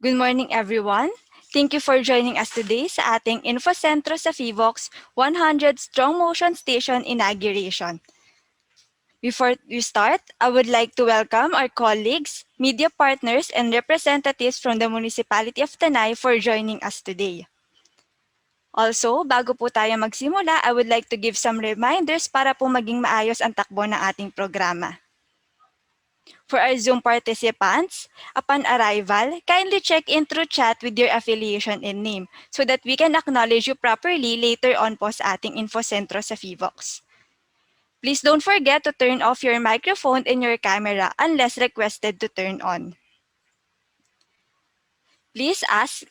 Good morning, everyone. Thank you for joining us today sa ating Infocentro sa PHIVOLCS 100 Strong Motion Station Inauguration. Before we start, I would like to welcome our colleagues, media partners, and representatives from the Municipality of Tanay for joining us today. Also, bago po tayo magsimula, I would like to give some reminders para po maging maayos ang takbo ng ating programa. For our Zoom participants, upon arrival, kindly check in through chat with your affiliation and name so that we can acknowledge you properly later on po sa ating Infocentro sa PHIVOLCS. Please don't forget to turn off your microphone and your camera unless requested to turn on. Please ask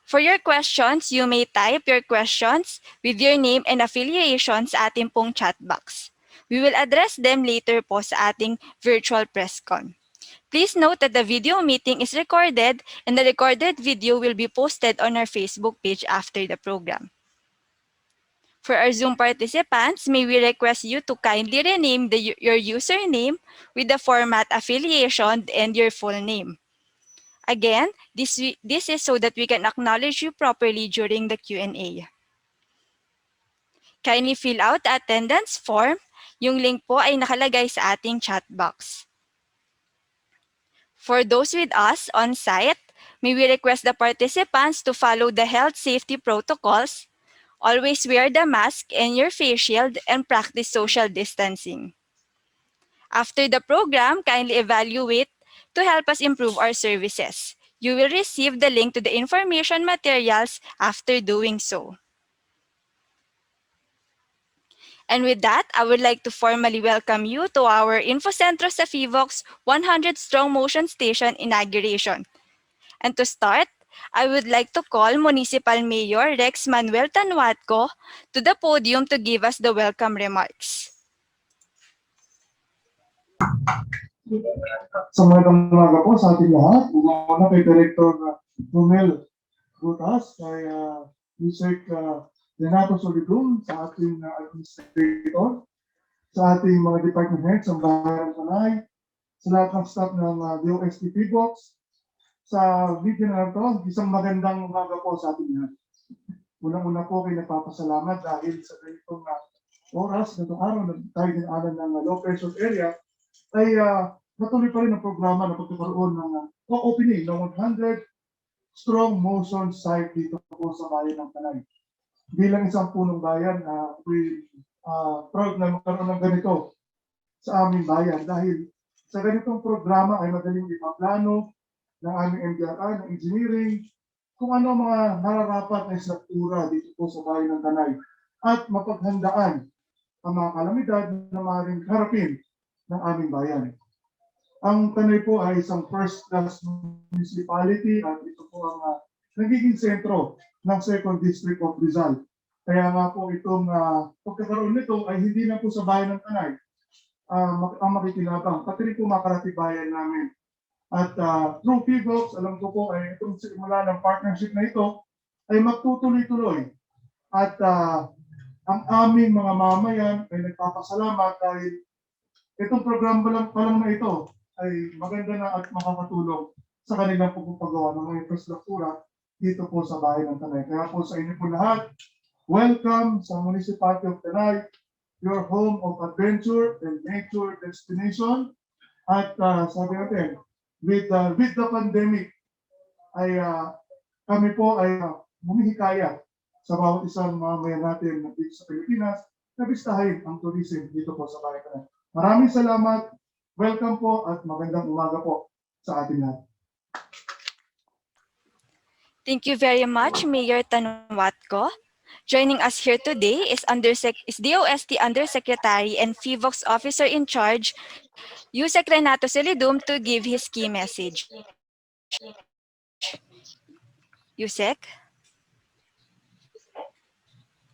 for your questions, you may type your questions with your name and affiliation sa ating pong chat box. We will address them later po sa ating virtual press con. Please note that the video meeting is recorded and the recorded video will be posted on our Facebook page after the program. For our Zoom participants, may we request you to kindly rename your username with the format affiliation and your full name. Again, this is so that we can acknowledge you properly during the Q&A. Kindly fill out the attendance form. Yung link po ay nakalagay sa ating chat box. For those with us on site, may we request the participants to follow the health safety protocols, always wear the mask and your face shield, and practice social distancing. After the program, kindly evaluate to help us improve our services. You will receive the link to the information materials after doing so. And with that, I would like to formally welcome you to our Infocentro sa PHIVOLCS 100 Strong Motion Station Inauguration. And to start, I would like to call Municipal Mayor Rex Manuel Tanwatco to the podium to give us the welcome remarks. Sa magandang umaga po sa ating lahat. Una kay Director Romel, Grutas, kay Yusek Renato Solidum, sa ating administrator, sa ating mga department heads ng bayan ng Tanay, sa lahat ng staff ng DOST-PHIVOLCS, sa video na ito, isang magandang umaga po sa ating lahat. Unang-una po kayo nagpapasalamat dahil sa ganitong oras, ganitong araw na tayo dinaanan ng low pressure area, ay natuloy pa rin ang programa na pagkakaroon ng opening ng 100 strong motion site dito po sa bayan ng Tanay. Bilang isang punong bayan, we proud na magkaroon ng ganito sa aming bayan dahil sa ganitong programa ay madaling ipaplano ng aming MDRI, ng engineering, kung ano mga nararapat na struktura dito po sa bayan ng Tanay at mapaghandaan ang mga kalamidad na maaaring harapin ng aming bayan. Ang Tanay po ay isang first-class municipality at ito po ang nagiging sentro ng 2nd District of Rizal. Kaya nga po itong pagkakaroon nito ay hindi na po sa bayan ng Tanay ang makikinabang, pati rin po makarating bayan namin. At through PHIVOLCS, alam ko po ay itong simula ng partnership na ito ay magtutuloy-tuloy. At ang aming mga mamayan ay nagpapasalamat dahil itong program pa lang na ito ay maganda na at makakatulong sa kanilang pagpapagawa ng mga infrastruktura dito po sa bayan ng Tanay. Kaya po sa inyo po lahat, welcome sa Municipality of Tanay, your home of adventure and nature destination. At sabi natin, with the pandemic, ay kami po ay humihikaya sa bawat isang mamayan natin dito sa Pilipinas na bistahin ang tourism dito po sa bayan ng Tanay. Maraming salamat, welcome po at magandang umaga po sa ating lahat. Thank you very much, Mayor Tanwatco. Joining us here today is DOST Undersecretary and PHIVOLCS Officer in Charge, Yusek Renato Solidum, to give his key message. Yusek?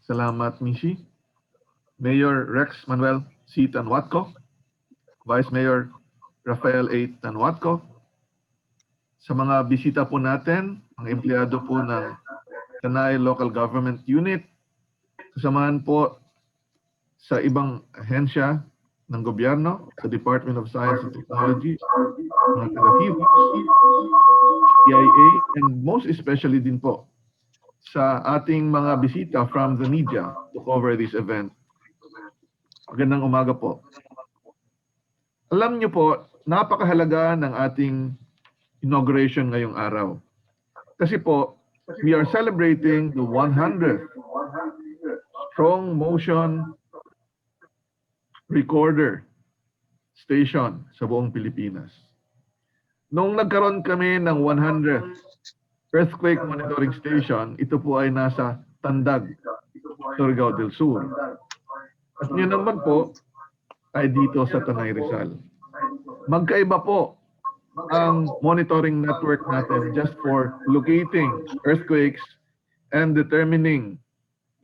Salamat, Mishi. Mayor Rex Manuel C. Tanwatco, Vice Mayor Rafael A. Tanwatco, sa mga bisita po natin, ang empleyado po ng Tanay Local Government Unit, kasamahan po sa ibang ahensya ng gobyerno, sa Department of Science and Technology, mga taga-PHIVOLCS, CIA, and most especially din po sa ating mga bisita from the media to cover this event. Magandang umaga po. Alam niyo po, napakahalaga ng ating inauguration ngayong araw. Kasi po, we are celebrating the 100th strong motion recorder station sa buong Pilipinas. Nung nagkaroon kami ng 100th earthquake monitoring station, ito po ay nasa Tandag, Surigao del Sur. At yun naman po ay dito sa Tanay, Rizal. Magkaiba po ang monitoring network natin just for locating earthquakes and determining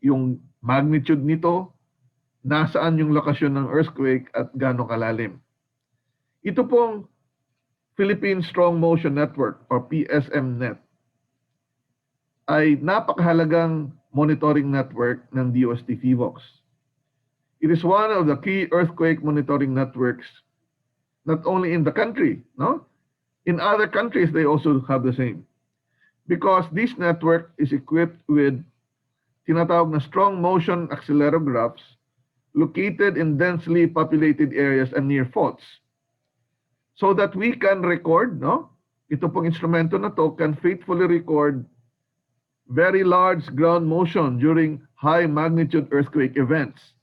yung magnitude nito, nasaan yung lokasyon ng earthquake at gaano kalalim. Ito pong Philippine Strong Motion Network or PSMNet ay napakahalagang monitoring network ng DOST-PHIVOLCS. It is one of the key earthquake monitoring networks not only in the country, no? In other countries, they also have the same. Because this network is equipped with tinatawag na strong motion accelerographs located in densely populated areas and near faults. So that we can record, no? Ito pong instrumento na to can faithfully record very large ground motion during high magnitude earthquake events.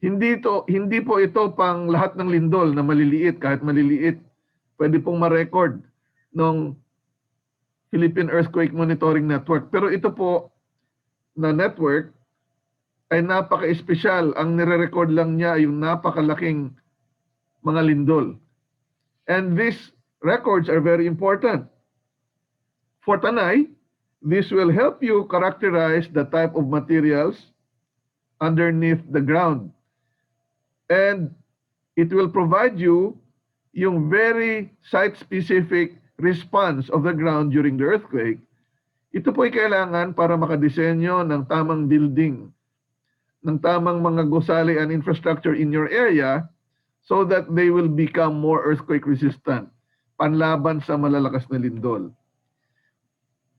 Hindi po ito pang lahat ng lindol na maliliit, kahit maliliit, pwede pong ma-record ng Philippine Earthquake Monitoring Network. Pero ito po na network ay napaka-espesyal. Ang nire-record lang niya ay yung napakalaking mga lindol. And these records are very important. For Tanay, this will help you characterize the type of materials underneath the ground. And it will provide you yung very site-specific response of the ground during the earthquake. Ito po ay kailangan para makadesenyo ng tamang building, ng tamang mga gusali and infrastructure in your area so that they will become more earthquake resistant, panlaban sa malalakas na lindol.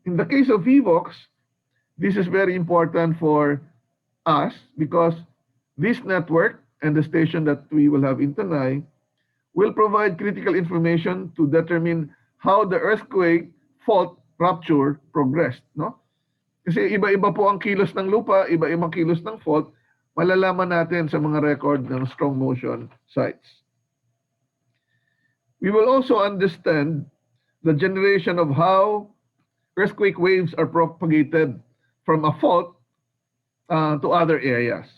In the case of PHIVOLCS, this is very important for us because this network and the station that we will have in Tanay will provide critical information to determine how the earthquake fault rupture progressed, no? Kasi iba-iba po ang kilos ng lupa, iba-ibang kilos ng fault, malalaman natin sa mga record ng strong motion sites. We will also understand the generation of how earthquake waves are propagated from a fault to other areas.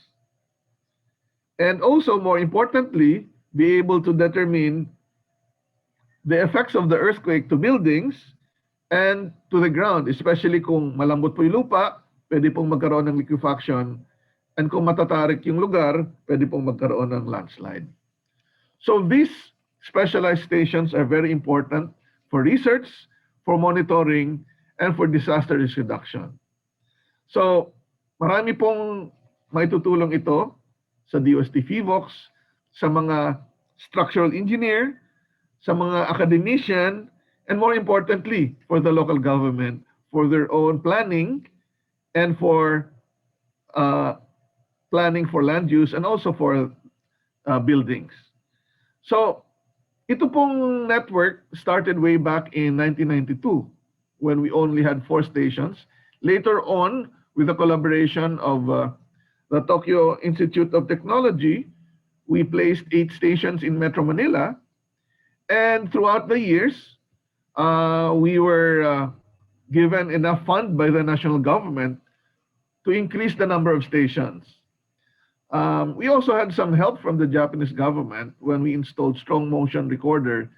And also, more importantly, be able to determine the effects of the earthquake to buildings and to the ground, especially kung malambot po yung lupa, pwede pong magkaroon ng liquefaction, and kung matatarik yung lugar, pwede pong magkaroon ng landslide. So these specialized stations are very important for research, for monitoring, and for disaster risk reduction. So marami pong maitutulong ito sa DOST-PHIVOLCS, sa mga structural engineer, sa mga academician, and more importantly, for the local government, for their own planning and for planning for land use and also for buildings. So, ito pong network started way back in 1992 when we only had 4 stations. Later on, with the collaboration of the Tokyo Institute of Technology, we placed 8 stations in Metro Manila. And throughout the years, we were given enough fund by the national government to increase the number of stations. We also had some help from the Japanese government when we installed strong motion recorder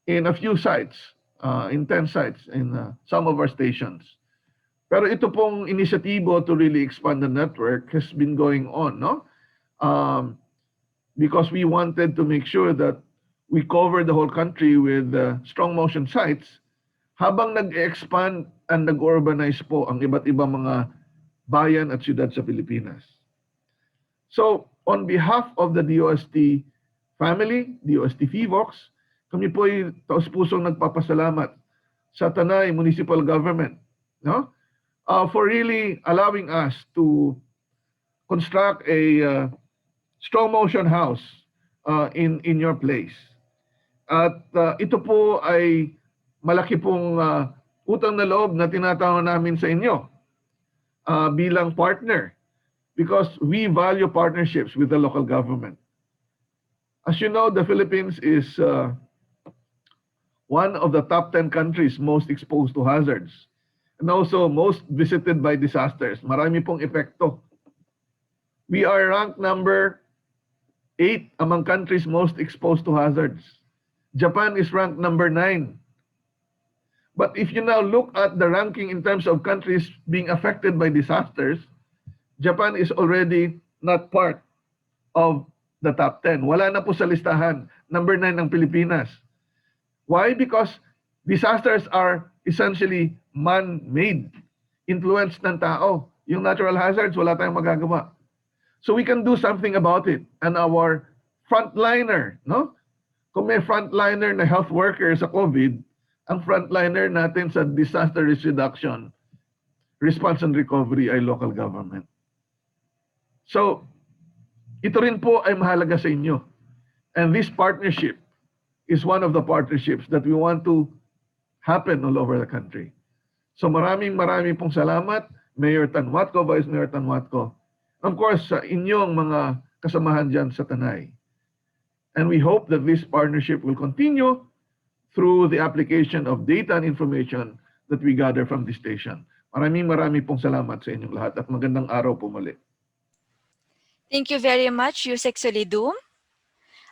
in a few sites, in 10 sites in some of our stations. Pero ito pong inisyatibo to really expand the network has been going on, no? Because we wanted to make sure that we cover the whole country with strong motion sites habang nag-expand and nag-urbanize po ang iba't ibang mga bayan at syudad sa Pilipinas. So, on behalf of the DOST family, DOST-PHIVOLCS, kami po ay taus-pusong nagpapasalamat sa Tanay Municipal Government, no? For really allowing us to construct a strong motion house in your place. At ito po ay malaki pong utang na loob na tinatawag namin sa inyo bilang partner because we value partnerships with the local government. As you know, the Philippines is one of the top 10 countries most exposed to hazards and also most visited by disasters. Marami pong epekto. We are ranked number 8 among countries most exposed to hazards. Japan is ranked number 9. But if you now look at the ranking in terms of countries being affected by disasters, Japan is already not part of the top 10. Wala na po sa listahan. Number 9 ang Pilipinas. Why? Because disasters are essentially man-made. Influenced ng tao. Yung natural hazards, wala tayong magagawa. So we can do something about it. And our frontliner, no? Kung may frontliner na health worker sa COVID, ang frontliner natin sa disaster risk reduction, response and recovery ay local government. So, ito rin po ay mahalaga sa inyo. And this partnership is one of the partnerships that we want to happen all over the country. So maraming pong salamat, Mayor Tanwatco, Vice Mayor Tanwatco. Of course, sa inyong mga kasamahan dyan sa Tanay. And we hope that this partnership will continue through the application of data and information that we gather from this station. Maraming pong salamat sa inyong lahat at magandang araw po muli. Thank you very much, Yusek Solidum.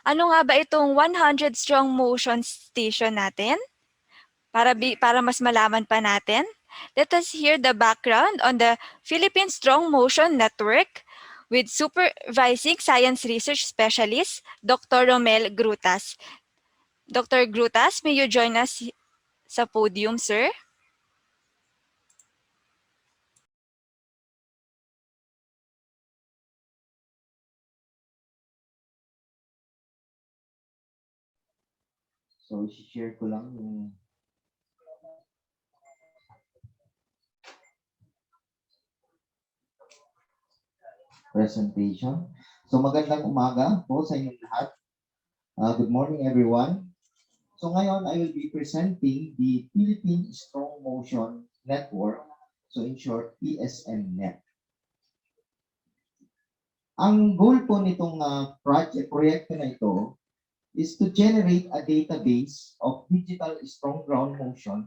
Ano nga ba itong 100 strong motion station natin? Para mas malaman pa natin, let us hear the background on the Philippine Strong Motion Network with Supervising Science Research Specialist, Dr. Romel Grutas. Dr. Grutas, may you join us sa podium, sir? So, i-share ko lang yung presentation. So, magandang umaga po sa inyong lahat. Good morning, everyone. So, ngayon, I will be presenting the Philippine Strong Motion Network. So, in short, PSMNet. Ang goal po nitong proyekto na ito is to generate a database of digital strong ground motion,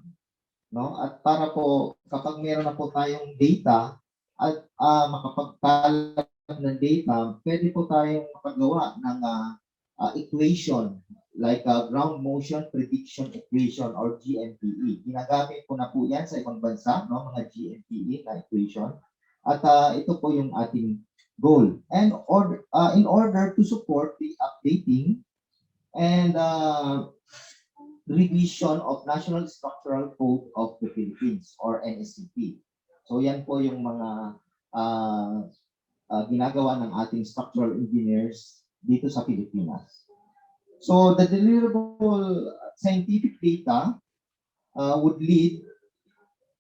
no? At para po kapag meron na po tayong data at makapagkalat ng data, pwede po tayong makagawa ng equation like ground motion prediction equation or GMPE. Ginagamit po na po yan sa ibang bansa, no? Mga GMPE na equation. At ito po yung ating goal. And in order to support the updating and revision of National Structural Code of the Philippines or NSCP. So yan po yung mga ginagawa ng ating structural engineers dito sa Pilipinas. So the deliverable scientific data would lead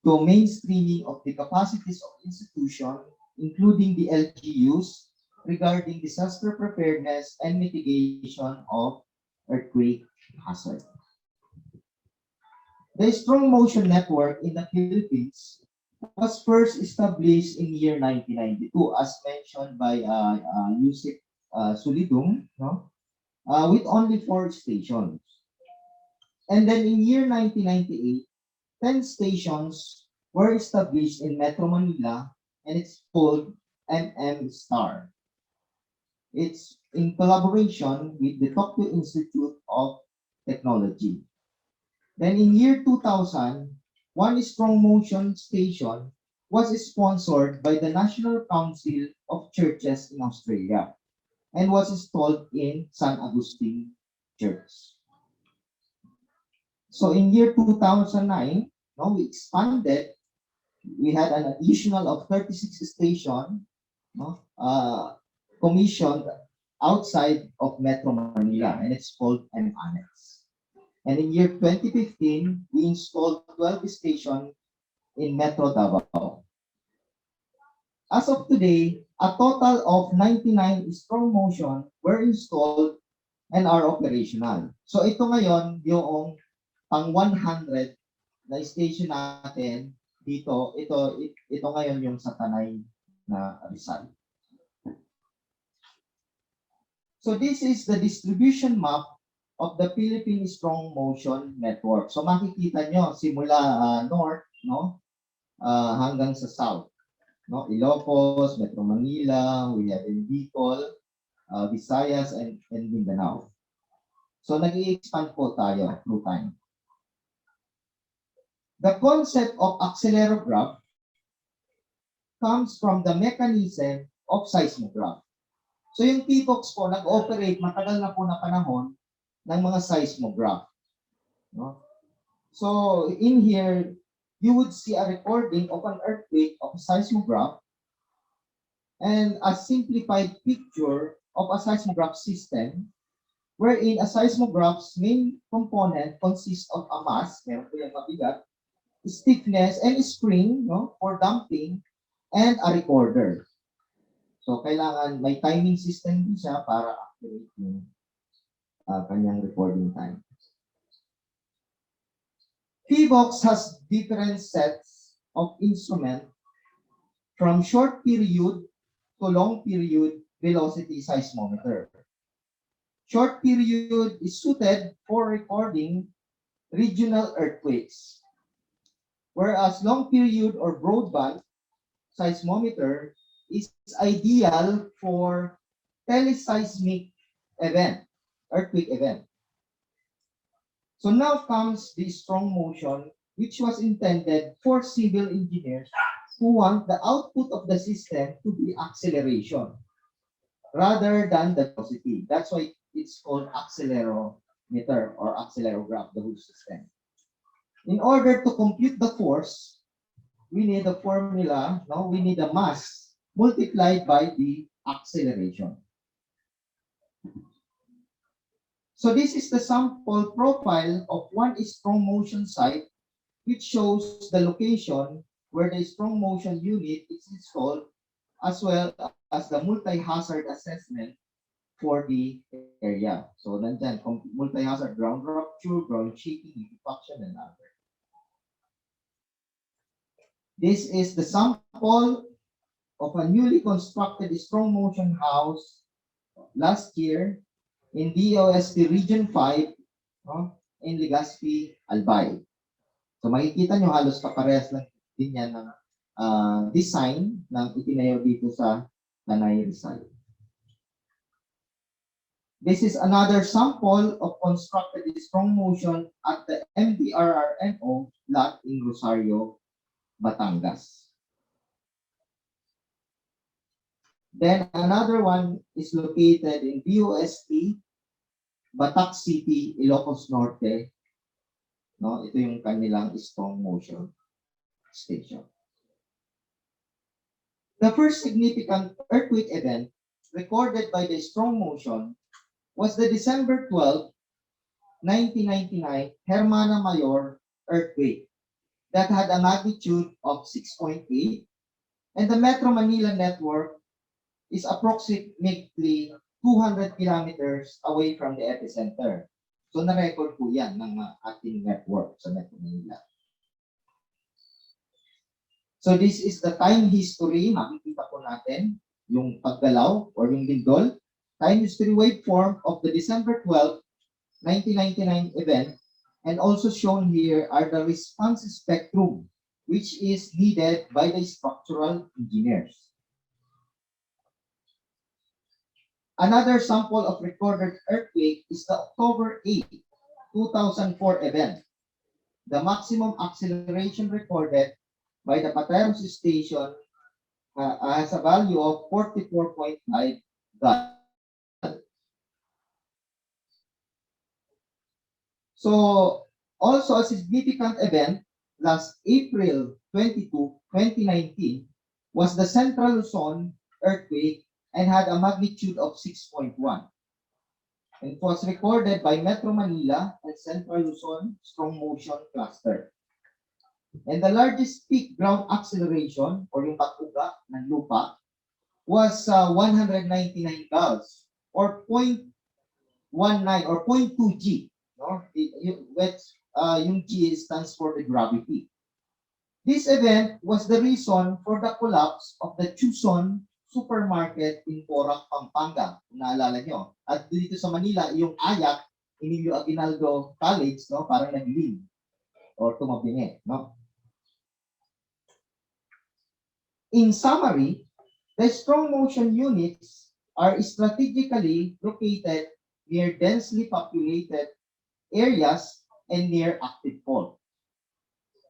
to mainstreaming of the capacities of institution, including the LGUs, regarding disaster preparedness and mitigation of earthquake hazard. The Strong Motion Network in the Philippines was first established in the year 1992, as mentioned by Yusek Solidum, no? With only 4 stations. And then in year 1998, 10 stations were established in Metro Manila, and it's called MM Star. It's in collaboration with the Tokyo Institute of Technology. Then in year 2000, one strong motion station was sponsored by the National Council of Churches in Australia and was installed in San Agustin Church. So in year 2009, no, we expanded. We had an additional of 36 stations, no, commissioned outside of Metro Manila, and it's called an annex. And in year 2015, we installed 12 stations in Metro Davao. As of today, a total of 99 strong motion were installed and are operational. So ito ngayon yung pang 100 na station natin dito. Ito ngayon yung sa Tanay na Rizal. So this is the distribution map of the Philippine Strong Motion Network. So makikita nyo simula north, no, hanggang sa south, no, Ilocos, Metro Manila, we have in Bicol, Visayas, and Mindanao. So nag-i-expand po tayo through time. The concept of accelerograph comes from the mechanism of seismograph. So yung PHIVOLCS po nag-operate matagal na po na panahon ng mga seismograph. No? So in here, you would see a recording of an earthquake of a seismograph and a simplified picture of a seismograph system wherein a seismograph's main component consists of a mass, meron po yung mabigat, stiffness, and spring, no, for damping, and a recorder. So, kailangan may timing system din siya para accurate yung kanyang recording time. PHIVOLCS has different sets of instruments from short period to long period velocity seismometer. Short period is suited for recording regional earthquakes, whereas long period or broadband seismometer is ideal for teleseismic event, earthquake event. So now comes the strong motion, which was intended for civil engineers who want the output of the system to be acceleration rather than the velocity. That's why it's called accelerometer or accelerograph, the whole system. In order to compute the force, we need a formula, no? We need a mass multiplied by the acceleration. So this is the sample profile of one strong motion site, which shows the location where the strong motion unit is installed, as well as the multi-hazard assessment for the area. So nandyan, multi-hazard ground rupture, ground shaking, liquefaction, and other. This is the sample of a newly constructed strong motion house last year in DOST Region 5, no, in Legazpi, Albay. So makikita nyo halos kaparehas lang din yan ng design ng itinayo dito sa Tanay, Rizal. This is another sample of constructed strong motion at the MDRRMO lot in Rosario, Batangas. Then another one is located in DOST, Batac City, Ilocos Norte. No, ito yung kanilang strong motion station. The first significant earthquake event recorded by the strong motion was the December 12, 1999 Hermana Mayor earthquake that had a magnitude of 6.8, and the Metro Manila network is approximately 200 kilometers away from the epicenter. So na-record po yan ng ating network sa Metro Manila. So this is the time history. Makikita po natin yung paggalaw or yung lindol. Time history waveform of the December 12, 1999 event. And also shown here are the response spectrum, which is needed by the structural engineers. Another sample of recorded earthquake is the October 8, 2004 event. The maximum acceleration recorded by the Pateros station has a value of 44.5 God. So, also a significant event last April 22, 2019 was the Central Luzon earthquake and had a magnitude of 6.1. It was recorded by Metro Manila and Central Luzon Strong Motion Cluster. And the largest peak ground acceleration or yung pag-uga ng lupa was 199 gauss or 0.19 or 0.2 G. No? Yung G stands for the gravity. This event was the reason for the collapse of the Chuson supermarket in Porac, Pampanga. Kung naalala nyo. At dito sa Manila, yung Ayak, Emilio Aguinaldo College, no, parang nagiling or tumabingi. No? In summary, the strong motion units are strategically located near densely populated areas and near active fault.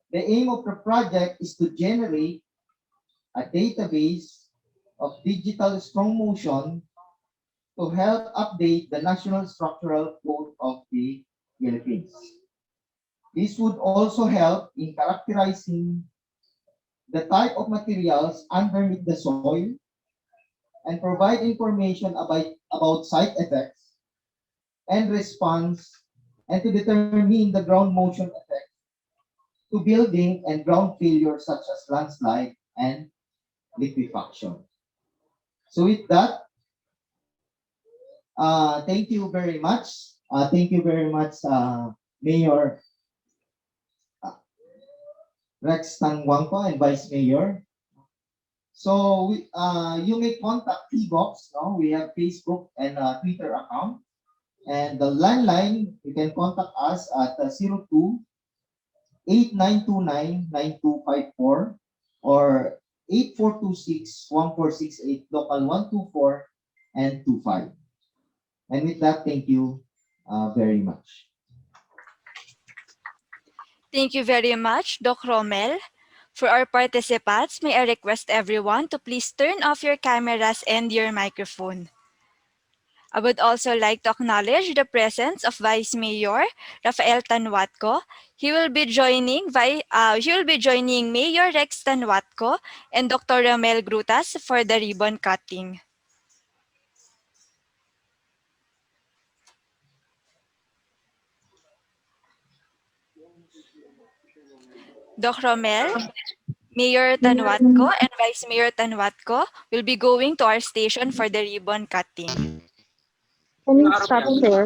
The aim of the project is to generate a database of digital strong motion to help update the National Structural Code of the Philippines. This would also help in characterizing the type of materials underneath the soil and provide information about site effects and response and to determine the ground motion effect to building and ground failure such as landslide and liquefaction. So with that, thank you very much. Thank you very much, Mayor Rex Tanguangco and Vice Mayor. So you may contact PHIVOLCS. No? We have Facebook and Twitter account. And the landline, you can contact us at 02-8929-9254 or 8426-1468, local 124 and 25. And with that, thank you very much. Thank you very much, Doc Romel. For our participants, may I request everyone to please turn off your cameras and your microphone. I would also like to acknowledge the presence of Vice Mayor Rafael Tanwatco. He will be joining Mayor Rex Tanwatco and Dr. Romel Grutas for the ribbon cutting. Doc Romel, Mayor Tanwatco and Vice Mayor Tanwatco will be going to our station for the ribbon cutting. Can you stop there?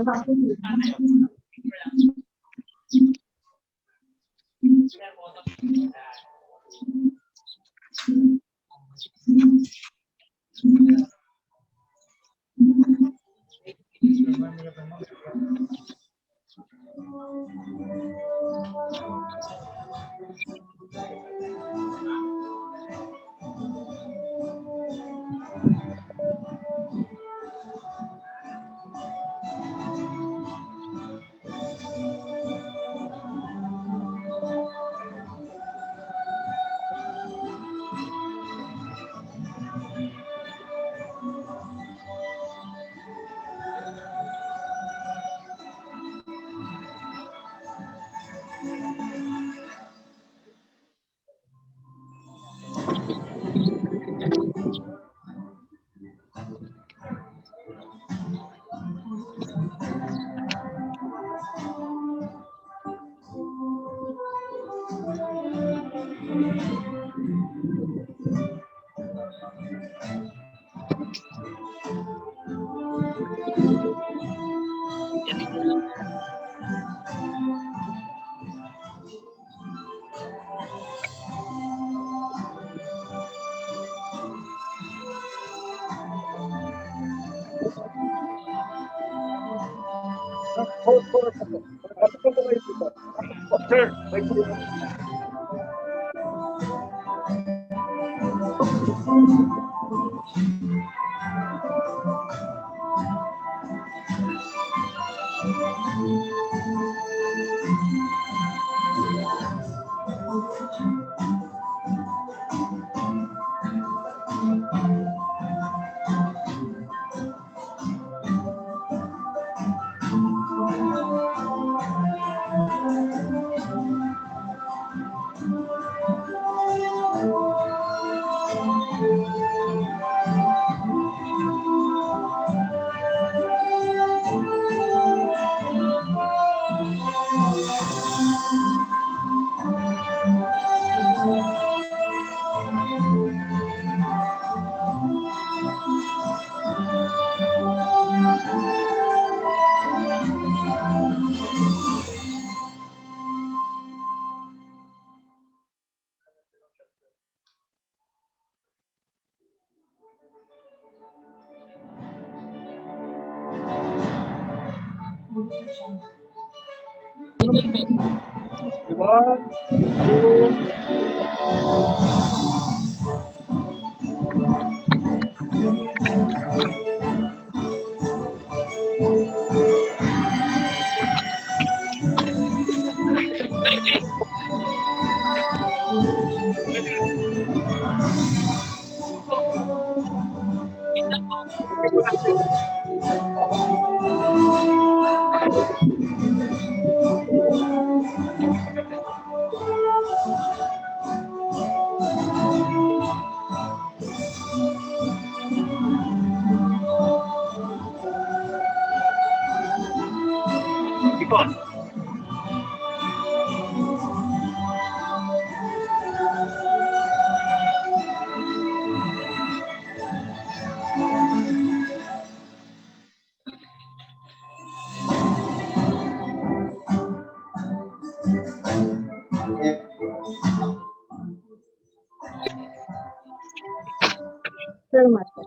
Sir Master.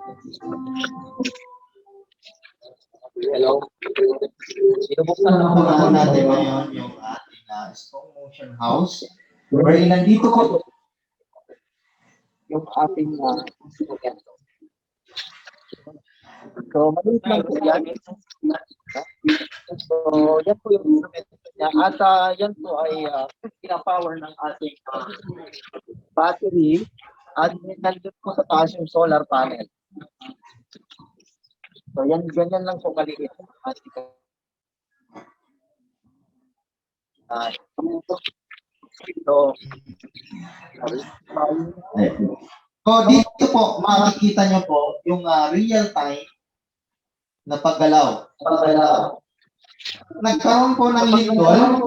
Hello. Binubuksan na po natin ngayon yung ating strong motion house. Wherein nandito po yung ating student. So, maliit lang po yan. So, yan po yung instrument niya. At yan po ay pinapower ng ating battery. At nandun po sa taas yung solar panel. So, yan, ganyan lang po maliit. So, dito po, makikita nyo po yung real time na paggalaw. Nagkaroon po ng lindol.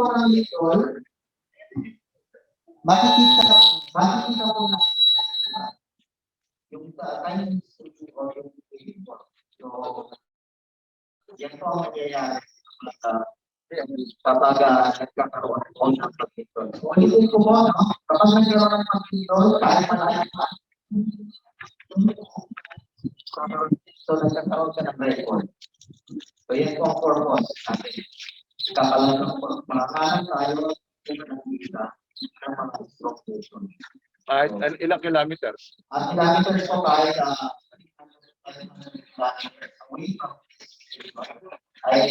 Makikita po na yung time o yung so, yan po ang mangyayari kapag nagkakaroon ng pag-lindol. So, ulitin ko po, kapag nagkaroon ng pag-lindol, kahit malaki pa, so nagkakaroon ka ng record. So, yan po ang purpose natin. Kapag makakahan tayo, kung nakikita ng mga instruction. Ilang kilometers? At kilometers po kahit ay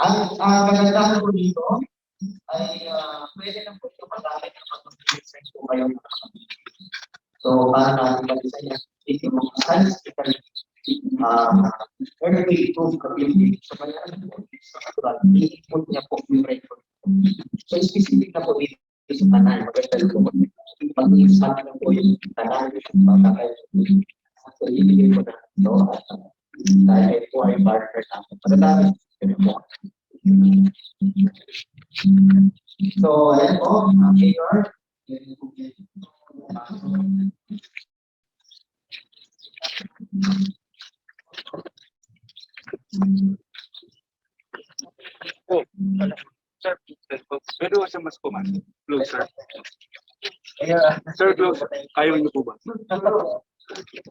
ang maganda po dito ay pwede lang po ito magamit ng mag-design po kayo. So, para natin mag-design yung scientific earthquake proof capability. So, kaya i-input niya po yung record. So, specific na po dito sa Tanay. Maganda po pag-iisahan na po yung Tanay. So, ibigay ko na ito. Dahil po ay partner natin. Pagkatapos, yun po. So, ayan po. Mayor. Oh, sir, pwede ko siya mas pumasok. Closer. Sir, close. Ayaw niyo po ba? Sige.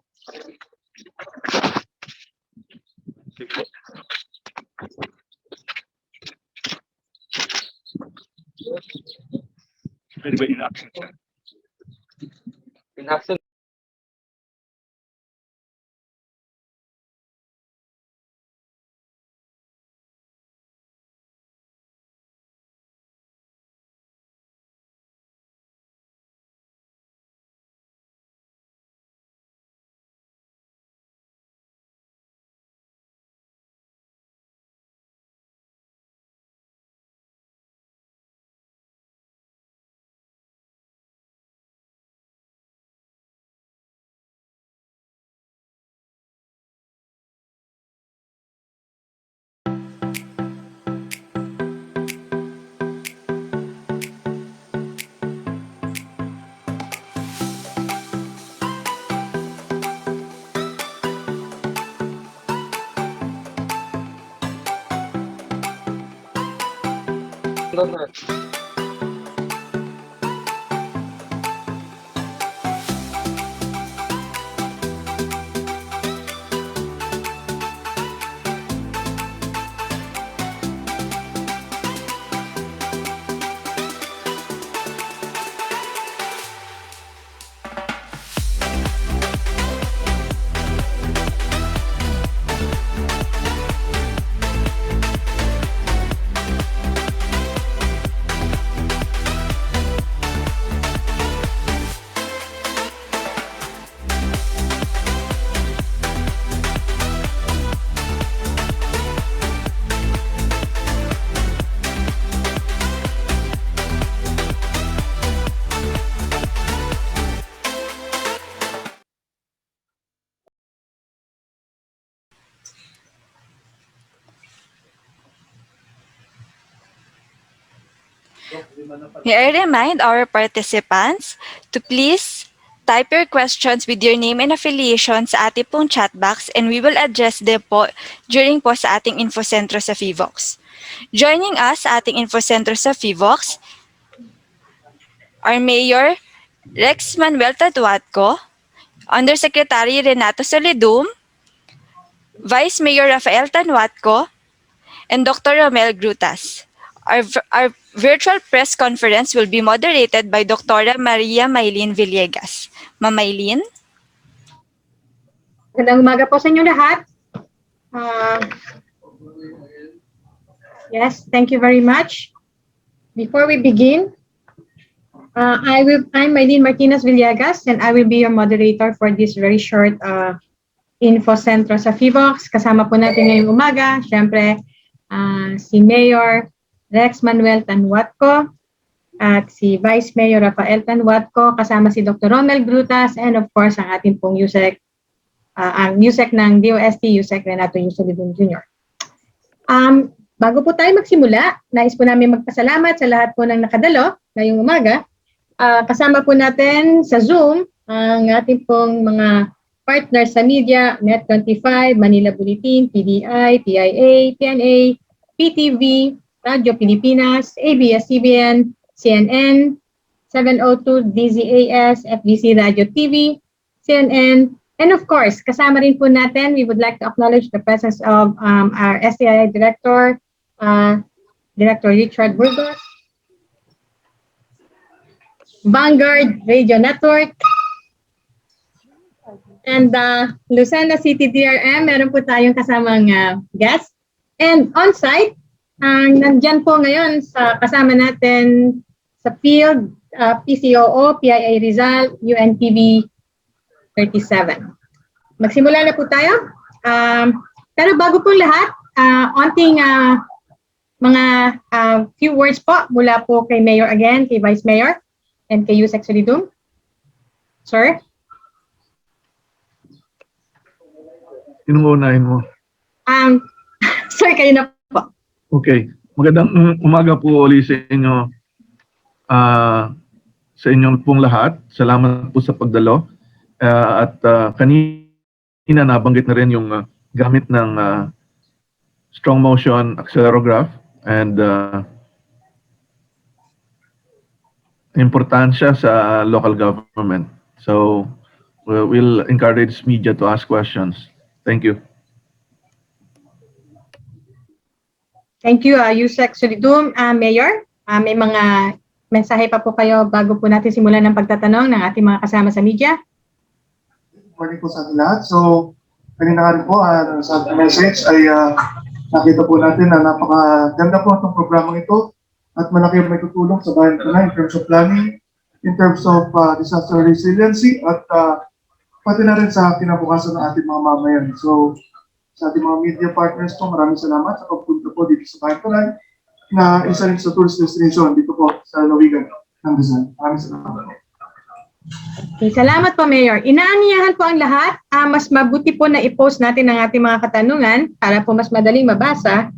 Pwede ba in-action, sir? In-action. May I remind our participants to please type your questions with your name and affiliation sa ating pong chat box and we will address them po during po sa ating infocentro sa PHIVOLCS. Joining us sa ating infocentro sa PHIVOLCS, our Mayor Rex Manuel Tatuatco, Undersecretary Renato Solidum, Vice Mayor Rafael Tanhuatco, and Dr. Romel Grutas. Our virtual press conference will be moderated by Dr. Maria Maylin Villegas. Ma'am Maylin? Magandang umaga po sa inyo lahat. Yes, thank you very much. Before we begin, I'm Maylin Martinez Villegas and I will be your moderator for this very short info centro sa PHIVOLCS. Kasama po natin ngayong umaga, syempre, si Mayor Rex Manuel Tanhuatco at si Vice Mayor Rafael Tanhuatco, kasama si Dr. Romel Grutas and of course ang ating pong USEC, ang USEC ng DOST, USEC Renato Solidum Jr. Bago po tayo magsimula, nais po namin magpasalamat sa lahat po ng nakadalo ngayong umaga. Kasama po natin sa Zoom ang ating pong mga partners sa media, Net25, Manila Bulletin, PDI, PIA, PNA, PTV, Radyo Pilipinas, ABS-CBN, CNN, 702 DZAS, FBC Radio TV, CNN, and of course, kasama rin po natin, we would like to acknowledge the presence of our STI Director, Director Richard Burgos, Vanguard Radio Network, and Lucena City DRM, meron po tayong kasamang guest. And on-site, nandyan po ngayon kasama natin sa field, PCOO, PIA Rizal, UNTV 37. Magsimula na po tayo. Pero bago po lahat, onting mga few words po mula po kay Mayor again, kay Vice Mayor, and kay Yusek Solidum. Sir? Sinong unahin mo? Sir, kayo na po. Okay. Magandang umaga po ulit sa inyo, sa inyong pong lahat. Salamat po sa pagdalo. Kanina nabanggit na rin yung gamit ng strong motion acceleropgraph and importansya sa local government. So we'll encourage media to ask questions. Thank you. Thank you, Yusek Solidum. Mayor, may mga mensahe pa po kayo bago po natin simulan ng pagtatanong ng ating mga kasama sa media? Good morning po sa ating lahat. So, kanina nga rin po, sa ating message ay nakita po natin na napakaganda po itong programang ito at malaki ang may tutulong sa bayan Tanay in terms of planning, in terms of disaster resiliency at pati na rin sa kinabukasan ng ating mga mamayan. So, sa ating mga media partners po, maraming salamat sa pagpunta po dito sa bayan Tanay na isa rin sa tourist destination dito po sa Lawigan ng Rizal. Maraming salamat po. Okay, salamat po, Mayor. Inaanyahan po ang lahat. Mas mabuti po na i-post natin ang ating mga katanungan para po mas madaling mabasa.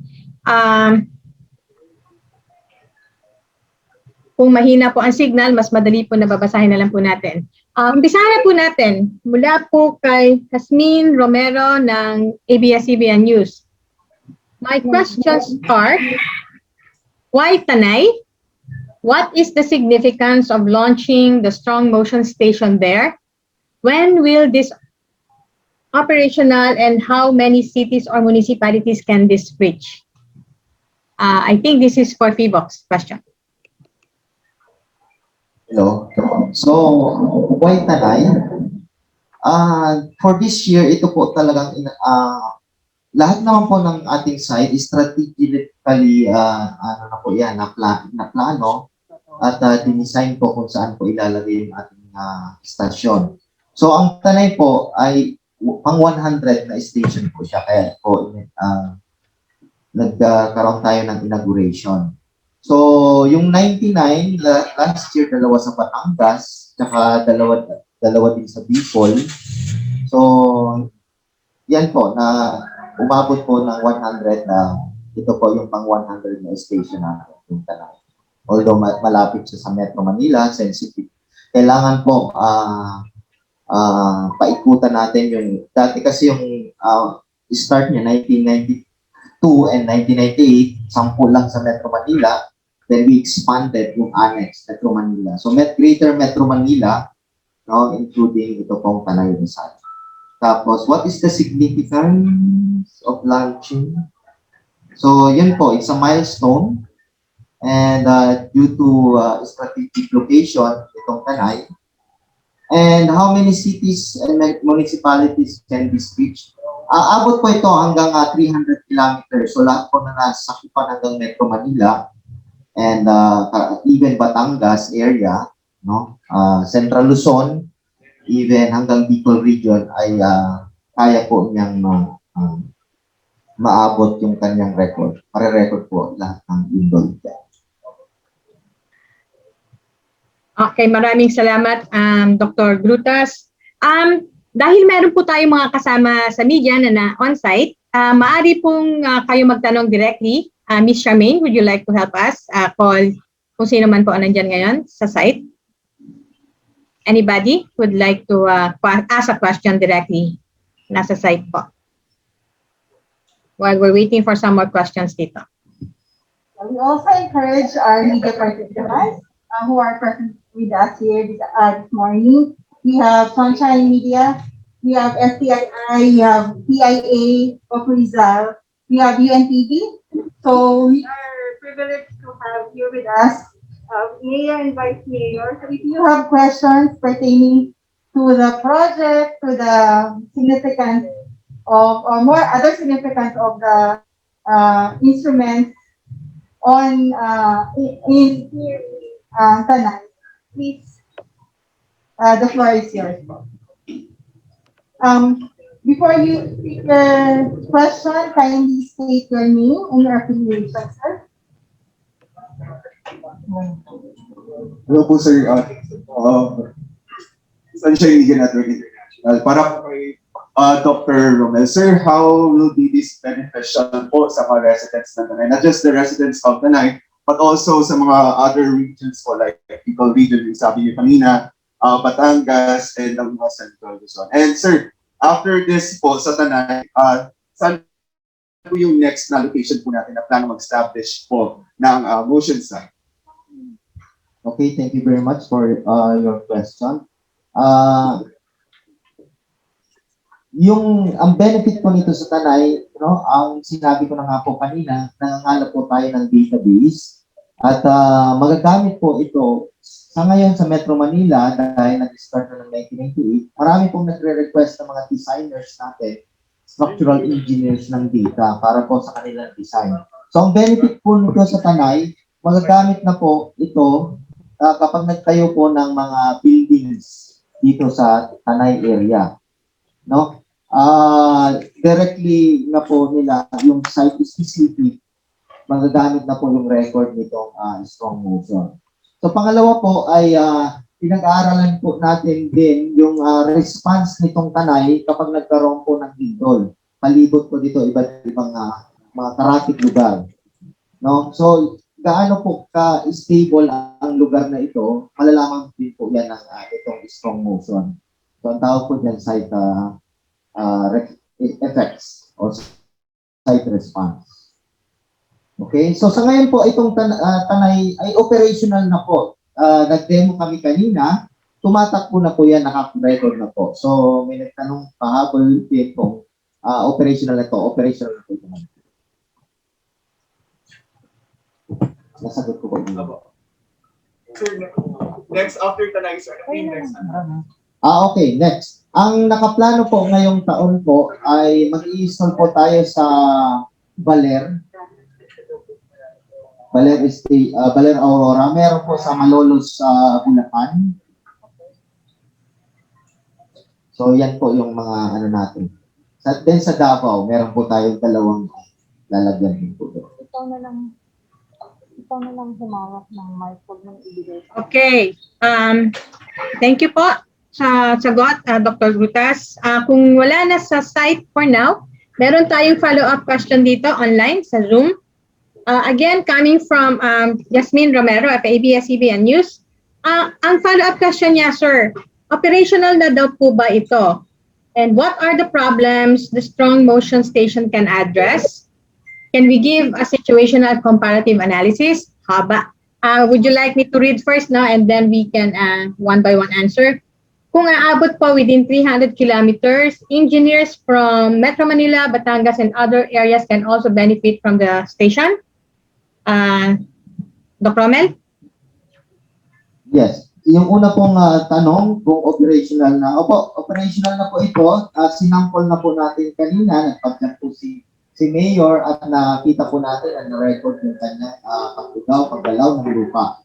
Kung mahina po ang signal, mas madali po na babasahin na lang po natin. Umpisahan na po natin mula po kay Jasmine Romero ng ABS-CBN News. My questions are, why Tanay? What is the significance of launching the strong motion station there? When will this operational and how many cities or municipalities can this reach? I think this is for PHIVOLCS question. Hello. So, why Tanay? For this year, ito po talagang lahat naman po ng ating site is strategically na plano at dinesign po kung saan po ilalagay yung ating stasyon. So, ang Tanay po ay pang 100 na station po siya. Kaya po nagkaroon tayo ng inauguration. So, yung 99, last year, dalawa sa Batangas, tsaka dalawa din sa Bicol. So, yan po, na umabot po ng 100 na, ito po yung pang 100 na station natin, yung Tanay. although malapit siya sa Metro Manila, sensitive. Kailangan po paikutan natin yung, dati kasi yung start niya 1992 and 1998, 10 lang sa Metro Manila, then we expanded yung annex, Metro Manila. So, Greater Metro Manila, no, including ito pong Tanay Rizal. Tapos, what is the significance of launching? So, yun po, it's a milestone. And due to strategic location, itong Tanay, and how many cities and municipalities can this reach? Abot po ito hanggang 300 kilometers. So, lahat po na nasakupan hanggang Metro Manila and even Batangas area, no? Central Luzon, even hanggang Bicol region ay kaya po niyang maabot yung kanyang record. Pare-record po lahat ng indol. Okay, maraming salamat, Dr. Grutas. Dahil meron po tayong mga kasama sa media na on-site, maaari pong kayo magtanong directly. Ms. Charmaine, would you like to help us call kung sino man po nandyan ngayon sa site? Anybody would like to ask a question directly? Nasa site po. While we're waiting for some more questions dito. We also encourage our media participants who are present with us here this morning. We have Sunshine Media, we have STII, we have PIA of Rizal, we have UNTV. So we are privileged to have here with us Mayor and Vice Mayor. So if you have questions pertaining to the project, to the significance of, or more other significance of the instruments on in Tanay, please, the floor is yours. Before you speak the question, kindly state your name and your affiliation, sir. Hello po, sir. Sunshine Media Network International. Para po kay Dr. Romel, sir, how will be this beneficial po sa mga residents ng Tanay? Not just the residents of Tanay, but also sa mga other regions po, like Bicol region, yung sabi niyo kanina, Batangas, and ang mga Central Luzon. And sir, after this po sa Tanay, saan po yung next na location po natin na plano mag-establish po ng motion site? Okay, thank you very much for your question. Ang benefit po nito sa Tanay, no, ang sinabi ko na nga po kanina, nangangalap po tayo ng database at magagamit po ito sa ngayon sa Metro Manila dahil nag-start na ng 1998. Marami pong nagre-request ng mga designers natin, structural engineers ng data para po sa kanilang design. So ang benefit po nito sa Tanay, magagamit na po ito kapag nagtayo po ng mga buildings dito sa Tanay area, no? Directly na po nila yung site specific, magagamit na po yung record nitong strong motion. So pangalawa po ay pinag-aaralan po natin din yung response nitong Tanay kapag nagkaroon po ng lindol. Palibot po dito iba't ibang mga karatig lugar, no? So gaano po ka-stable ang lugar na ito, malalaman din po yan ng itong strong motion. So, ang tawag po dyan site effects or site response. Okay? So, sa ngayon po, itong Tanay ay operational na po. Nag-demo kami kanina, tumatakbo na po yan, nakarecord na po. So, may nagtanong pahabol din po, operational na po ito. Nasagot ko po. Sir, next after Tanay, sir, ano yung next? Okay, next. Ang nakaplano po ngayong taon po ay mag-i-install po tayo sa Baler. Baler Aurora. Meron po sa Malolos sa Bulacan. So yan po yung mga ano natin. Then sa Davao, meron po tayong dalawang lalagyan din po. Ikaw na lang humawak ng mic, huwag nang ibigay. Okay. Thank you po sa sagot, Dr. Grutas. Kung wala na sa site for now, meron tayong follow-up question dito online sa Zoom. Again, coming from Yasmin Romero of ABS-CBN News. Ang follow-up question niya, sir, operational na daw po ba ito? And what are the problems the strong motion station can address? Can we give a situational comparative analysis? Haba. Would you like me to read first now and then we can one by one answer? Kung aabot po within 300 kilometers, engineers from Metro Manila, Batangas, and other areas can also benefit from the station. Dr. Romel? Yes. Yung una pong tanong kung operational na. Opo, operational na po ito. Sinampol na po natin kanina. Nagpagkat po si Mayor at nakita po natin ang record ng kanya paggalaw ng lupa.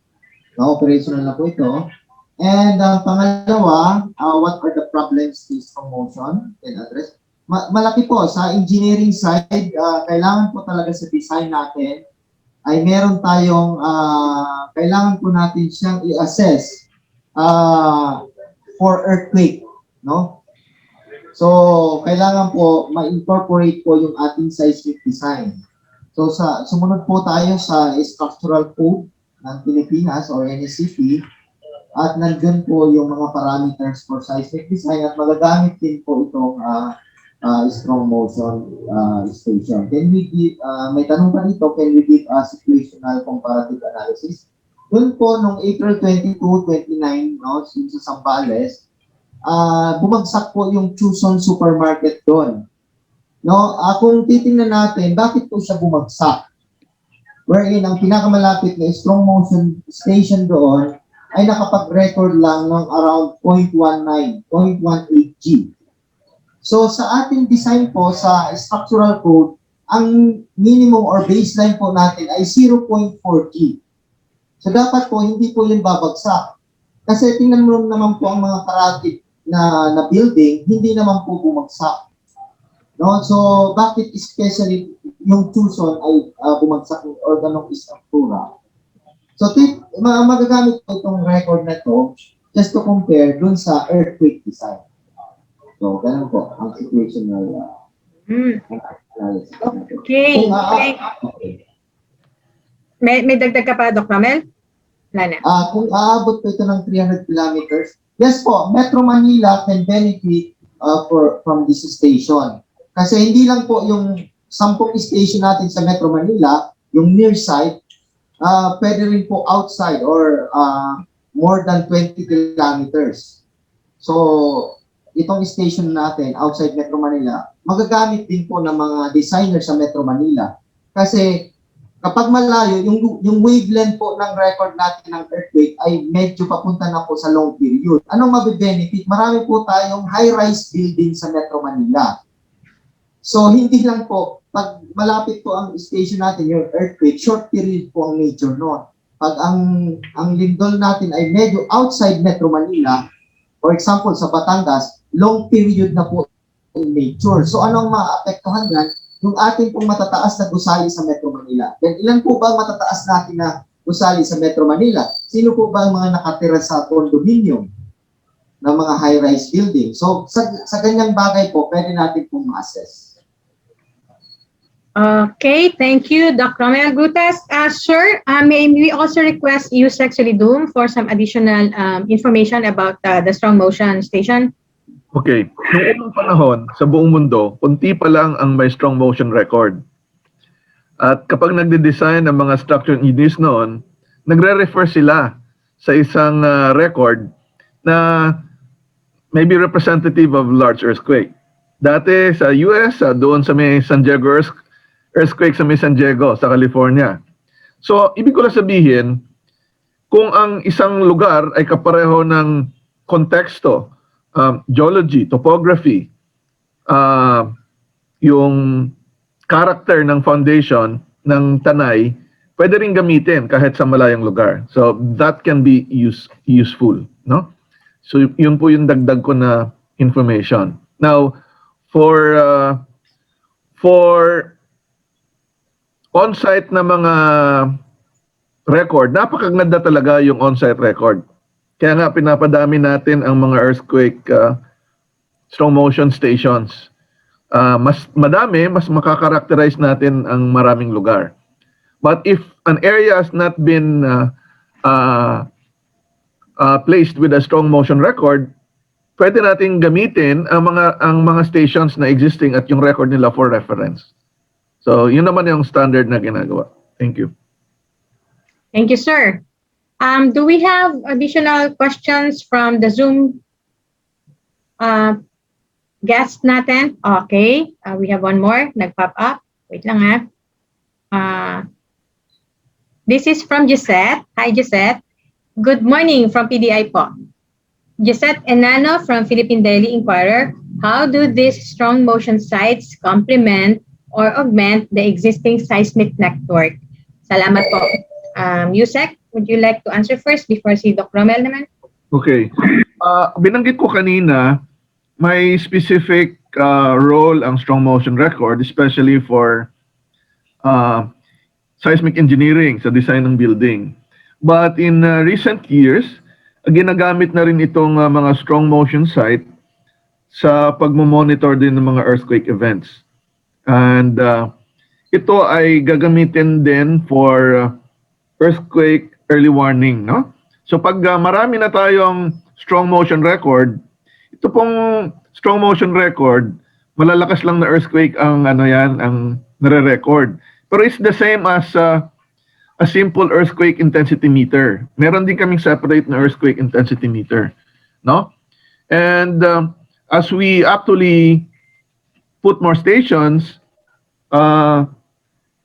No, operational na po ito. And pangalawa, what are the problems this promotion can address? Malaki po sa engineering side, kailangan po talaga sa design natin ay meron tayong kailangan po natin siyang i-assess for earthquake, no? So, kailangan po ma-incorporate po yung ating seismic design. So, sumunod po tayo sa structural code ng Pilipinas or NSCP. At nandun po yung mga parameters for seismic design at magagamit din po itong strong motion station. Can we give, may tanong pa dito, can we give a situational comparative analysis? Doon po, nung April 22, 29, no, sa Zambales, bumagsak po yung Chuson Supermarket doon. No, kung titingnan natin, bakit po siya bumagsak? Wherein, ang pinakamalapit na strong motion station doon, ay nakapag-record lang ng around 0.19, 0.18 G. So sa ating design po sa structural code, ang minimum or baseline po natin ay 0.4 G. So dapat po hindi po yun babagsak. Kasi tingnan mo naman po ang mga karatig na building, hindi naman po bumagsak. No? So bakit especially yung Tucson ay bumagsak ng organong struktura? So, magagamit po itong record na to just to compare dun sa earthquake design. So, ganun po ang situational analysis. Okay. May dagdag ka pa, Dr. Romel? Wala na. Kung aabot po ito ng 300 kilometers, yes po, Metro Manila can benefit from this station. Kasi hindi lang po yung 10 station natin sa Metro Manila, yung near site, pwede rin po outside or more than 20 kilometers. So, itong station natin outside Metro Manila, magagamit din po ng mga designer sa Metro Manila. Kasi kapag malayo, yung wavelength po ng record natin ng earthquake ay medyo papunta na po sa long period. Anong mabibenefit? Marami po tayong high-rise building sa Metro Manila. So, hindi lang po, pag malapit po ang station natin, yung earthquake, short period po ang major noon. Pag ang lindol natin ay medyo outside Metro Manila, for example, sa Batangas, long period na po in nature. So, anong maapektuhan yan? Yung ating pong matataas na gusali sa Metro Manila. Then, ilan po ba ang matataas natin na gusali sa Metro Manila? Sino po ba ang mga nakatira sa condominium ng mga high-rise building? So, sa ganyang bagay po, pwede natin pong ma-assess. Okay, thank you, Dr. Romel. Grutas, sir, may we also request you actually Doom for some additional information about the strong motion station? Okay. Noong unang panahon, sa buong mundo, kunti pa lang ang may strong motion record. At kapag nagde-design ng mga structural engineers noon, nagre-refer sila sa isang record na maybe representative of large earthquake. Dati sa US, doon sa may San Diego earthquake sa may San Diego, sa California. So, ibig ko lang sabihin, kung ang isang lugar ay kapareho ng konteksto, geology, topography, yung character ng foundation ng Tanay, pwede rin gamitin kahit sa malayong lugar. So, that can be useful, no? So, yun po yung dagdag ko na information. Now, for on-site na mga record, napakaganda talaga yung on-site record. Kaya nga pinapadami natin ang mga earthquake strong motion stations. Mas madami, mas makakarakterize natin ang maraming lugar. But if an area has not been placed with a strong motion record, pwede nating gamitin ang mga stations na existing at yung record nila for reference. So, yun naman yung standard na ginagawa. Thank you. Thank you, sir. Do we have additional questions from the Zoom guest natin? Okay, we have one more. Nag-pop up. Wait lang this is from Gisette. Hi, Gisette. Good morning from PDI po. Gisette Enano from Philippine Daily Inquirer. How do these strong motion sites complement or augment the existing seismic network? Salamat po. Yusek, would you like to answer first before si Doc Romel naman? Okay. Binanggit ko kanina, may specific role ang strong motion record, especially for seismic engineering sa design ng building. But in recent years, ginagamit na rin itong mga strong motion site sa pagmamonitor din ng mga earthquake events. And ito ay gagamitin din for earthquake early warning, no? So pag marami na tayong strong motion record, ito pong strong motion record, malalakas lang na earthquake ang ang nare-record. Pero it's the same as a simple earthquake intensity meter. Meron din kaming separate na earthquake intensity meter, no? And as we actually put more stations,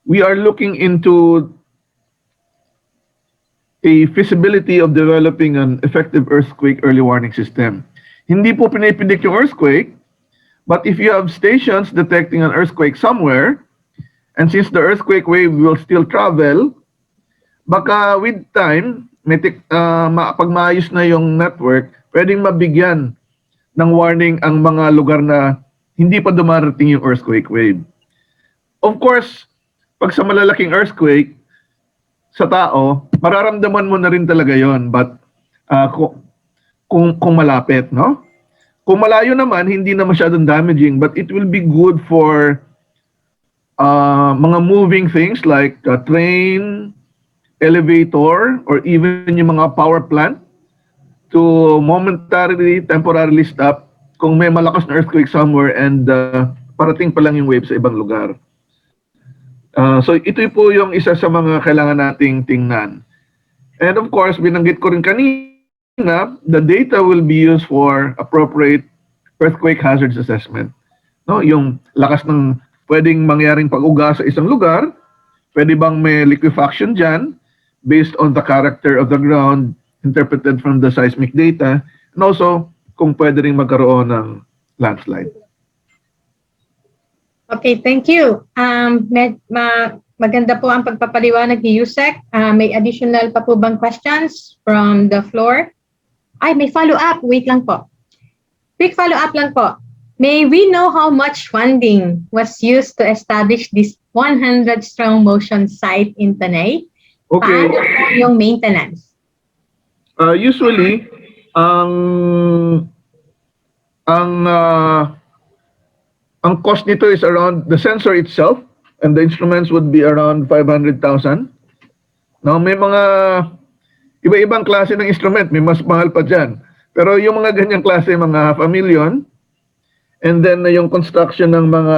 we are looking into a feasibility of developing an effective earthquake early warning system. Hindi po pinipredict yung earthquake, but if you have stations detecting an earthquake somewhere, and since the earthquake wave will still travel, baka with time, pag maayos na yung network, pwedeng mabigyan ng warning ang mga lugar na hindi pa dumarating yung earthquake wave. Of course, pag sa malalaking earthquake, sa tao, mararamdaman mo na rin talaga yon, but kung malapit, no? Kung malayo naman, hindi na masyadong damaging, but it will be good for mga moving things like a train, elevator, or even yung mga power plant to momentarily, temporarily stop kung may malakas na earthquake somewhere and parating pa lang yung wave sa ibang lugar. So ito po yung isa sa mga kailangan nating tingnan. And of course, binanggit ko rin kanina, the data will be used for appropriate earthquake hazards assessment. No, yung lakas ng pwedeng mangyaring pag-uga sa isang lugar, pwede bang may liquefaction dyan based on the character of the ground interpreted from the seismic data, and also kung pwede rin magkaroon ng landslide. Okay, thank you. Maganda po ang pagpapaliwanag ni Yusek. May additional pa po bang questions from the floor? Ay, may follow-up. Wait lang po. Quick follow-up lang po. May we know how much funding was used to establish this 100 strong motion site in Tanay? Okay. Paano po yung maintenance? Usually, ang cost nito is around the sensor itself, and the instruments would be around 500,000. Now, may mga iba-ibang klase ng instrument, may mas mahal pa dyan. Pero yung mga ganyang klase, mga 500,000, and then yung construction ng mga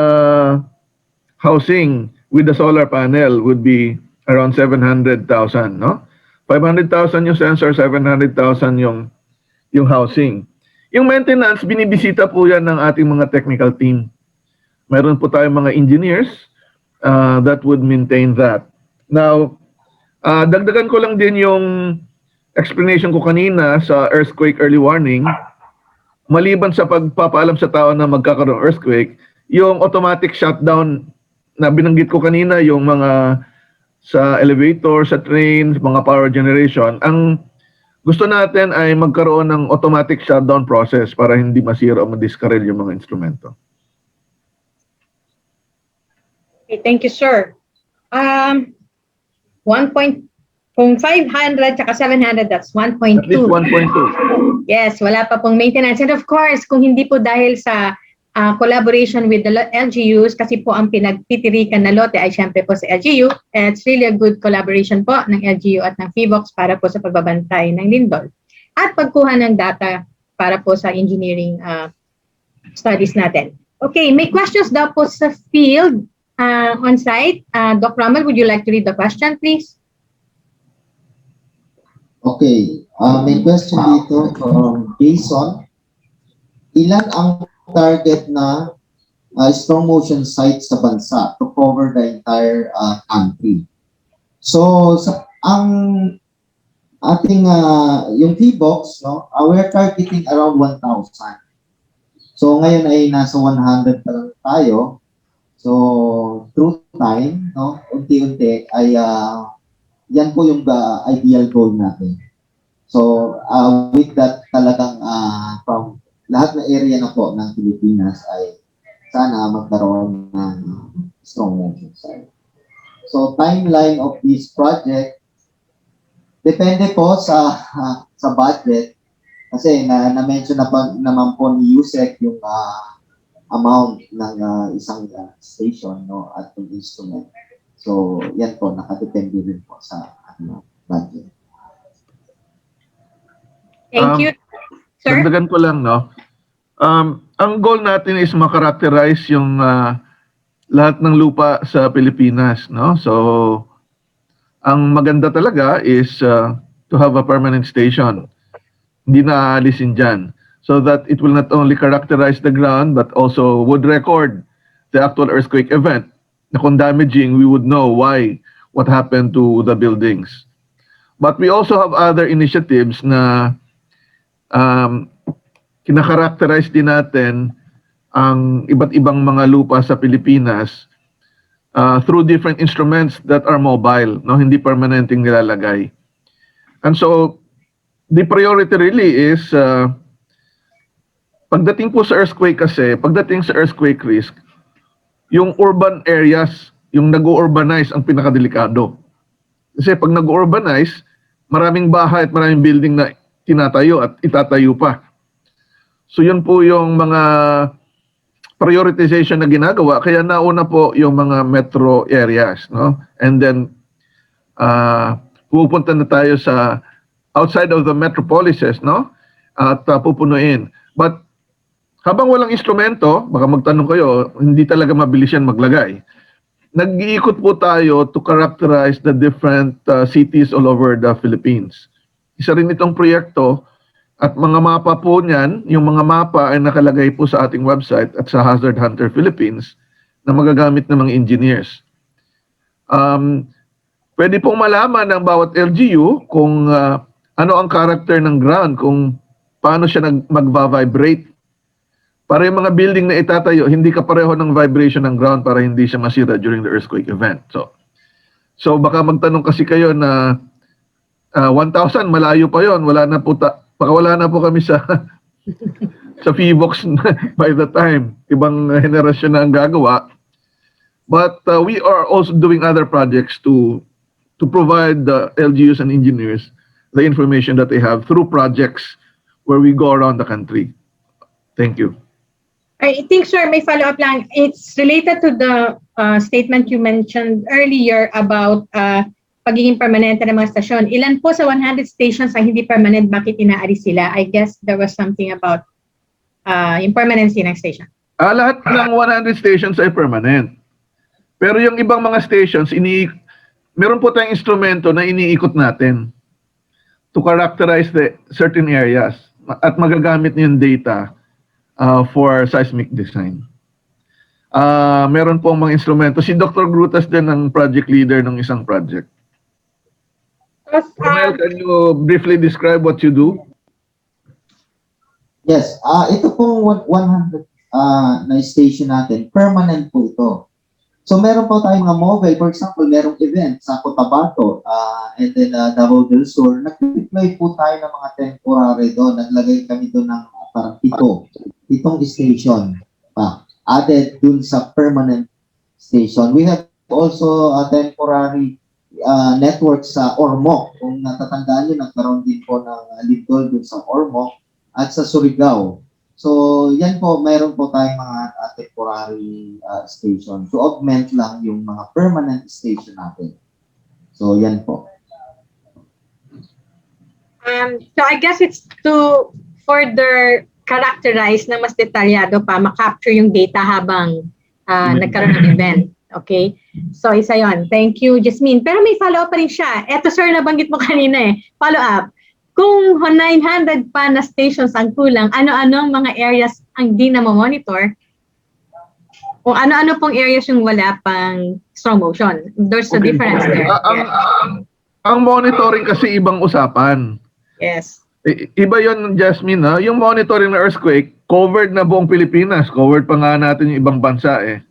housing with the solar panel would be around 700,000, no? 500,000 yung sensor, 700,000 yung housing. Yung maintenance, binibisita po yan ng ating mga technical team. Meron po tayong mga engineers that would maintain that. Now, dagdagan ko lang din yung explanation ko kanina sa earthquake early warning. Maliban sa pagpapaalam sa tao na magkakaroon ng earthquake, yung automatic shutdown na binanggit ko kanina, yung mga sa elevator, sa trains, mga power generation, ang gusto natin ay magkaroon ng automatic shutdown process para hindi masira o madiskarel yung mga instrumento. Okay, thank you, sir. 1 point, kung 500 tsaka 700, that's 1.2. At least 1.2. Yes, wala pa pong maintenance. And of course, kung hindi po dahil sa collaboration with the LGUs kasi po ang pinagtitirikan na lote ay syempre po sa LGU. And it's really a good collaboration po ng LGU at ng PHIVOLCS para po sa pagbabantay ng lindol at pagkuha ng data para po sa engineering studies natin. Okay, may questions daw po sa field on site. Doc Romel, would you like to read the question, please? Okay, may question dito from Jason. Ilan ang target na strong motion sites sa bansa to cover the entire country? So, ang ating yung PHIVOLCS, no, we're targeting around 1,000. So ngayon ay nasa 100 pa lang tayo. So through time, no, unti-unti ay yan po yung ideal goal natin. So with that talagang from lahat na area na po ng Pilipinas ay sana magkaroon ng strong motion site. So timeline of this project depende po sa budget. Kasi na-mention naman po ni Yusek yung amount ng isang station, no, at yung instrument. So, yan po, nakadepende rin po sa budget. Thank you. Sir? Dagdagan ko lang, no? Ang goal natin is makarakterize yung lahat ng lupa sa Pilipinas, no? So, ang maganda talaga is to have a permanent station. Hindi na aalisin dyan. So that it will not only characterize the ground, but also would record the actual earthquake event. Na kung damaging, we would know why, what happened to the buildings. But we also have other initiatives na kinakarakterize din natin ang iba't ibang mga lupa sa Pilipinas through different instruments that are mobile, no, hindi permanenteng nilalagay. And so, the priority really is pagdating po sa earthquake kasi, pagdating sa earthquake risk, yung urban areas, yung nag-urbanize ang pinakadelikado. Kasi pag nag-urbanize, maraming bahay at maraming building na tinatayo at itatayo pa. So yun po yung mga prioritization na ginagawa, kaya nauna po yung mga metro areas, no? And then pupunta na tayo sa outside of the metropolises, no? At pupunuin. But habang walang instrumento, baka magtanong kayo, hindi talaga mabilis yan maglagay. Nag-iikot po tayo to characterize the different cities all over the Philippines. Isa rin itong proyekto at mga mapa po niyan, yung mga mapa ay nakalagay po sa ating website at sa Hazard Hunter Philippines na magagamit ng mga engineers. Pwede pong malaman ng bawat LGU kung ano ang character ng ground, kung paano siya mag-vibrate. Para yung mga building na itatayo, hindi kapareho ng vibration ng ground para hindi siya masira during the earthquake event. So baka magtanong kasi kayo na 1,000, malayo pa yon, wala na po, baka wala na po kami sa sa PHIVOLCS by the time. Ibang henerasyon na ang gagawa. But we are also doing other projects to provide the LGUs and engineers the information that they have through projects where we go around the country. Thank you. I think, sir, may follow-up lang. It's related to the statement you mentioned earlier about pagiging permanente ng mga stasyon. Ilan po sa 100 stations ang hindi permanent, bakit inaalis sila? I guess there was something about yung permanency ng station. Lahat ng 100 stations ay permanent. Pero yung ibang mga stations, meron po tayong instrumento na iniikot natin to characterize the certain areas at magagamit niyo yung data for seismic design. Meron pong mga instrumento. Si Dr. Grutas din ang project leader ng isang project. Romel, can you briefly describe what you do? Yes, ito pong 100 na station natin, permanent po ito. So meron po tayong mga mobile, for example, merong event sa Cotabato and then Davao del Sur, nag-deploy po tayo ng mga temporary doon. Naglagay kami doon ng parang pitong station added doon sa permanent station. We have also a temporary network sa Ormoc. Kung natatandaan nyo, nagkaroon din po ng lindol doon sa Ormoc at sa Surigao. So, yan po, mayroon po tayong mga temporary station to augment lang yung mga permanent station natin. So, yan po. So I guess it's to further characterize na mas detalyado pa, makapture yung data habang nagkaroon ng event. Okay? So, isa yon. Thank you, Jasmine. Pero may follow-up pa rin siya. Eto, sir, nabanggit mo kanina eh. Follow-up. Kung 900 pa na stations ang kulang, ano-ano ang mga areas ang di na monitor? Kung ano-ano pong areas yung wala pang strong motion? There's a difference there. Ang monitoring kasi ibang usapan. Yes. Iba yon, Jasmine. Ha? Yung monitoring ng earthquake, covered na buong Pilipinas. Covered pa nga natin yung ibang bansa eh.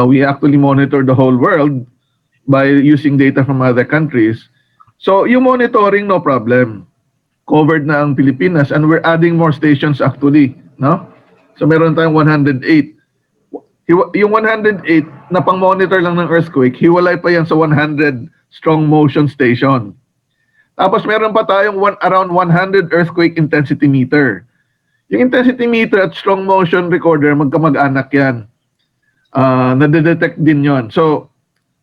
We actually monitor the whole world by using data from other countries. So, yung monitoring, no problem. Covered na ang Pilipinas and we're adding more stations actually. No? So, meron tayong 108. Yung 108 na pang-monitor lang ng earthquake, hiwalay pa yan sa 100 strong motion station. Tapos, meron pa tayong around 100 earthquake intensity meter. Yung intensity meter at strong motion recorder, magkamag-anak yan. Nade-detect din yon. So,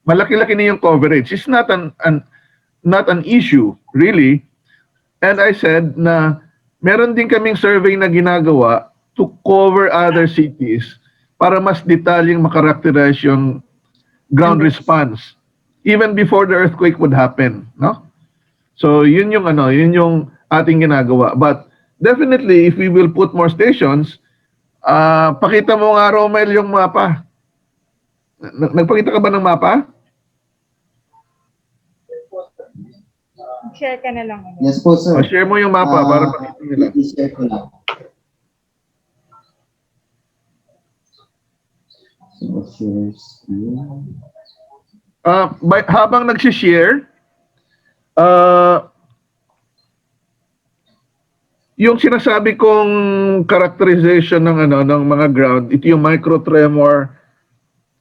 malaki-laki na yung coverage. It's not an issue, really. And I said na meron din kaming survey na ginagawa to cover other cities para mas detalyeng makarakterize yung ground response even before the earthquake would happen, no? So, yun yung ating ginagawa. But definitely, if we will put more stations, pakita mo nga, Romel, yung mapa. Nagpakita ka ba ng mapa? Share ka na lang. Yes po, sir. Share mo yung mapa para makita nila. I-share ko lang. So, share screen. Habang nag-share, yung sinasabi kong characterization ng mga ground, ito yung microtremor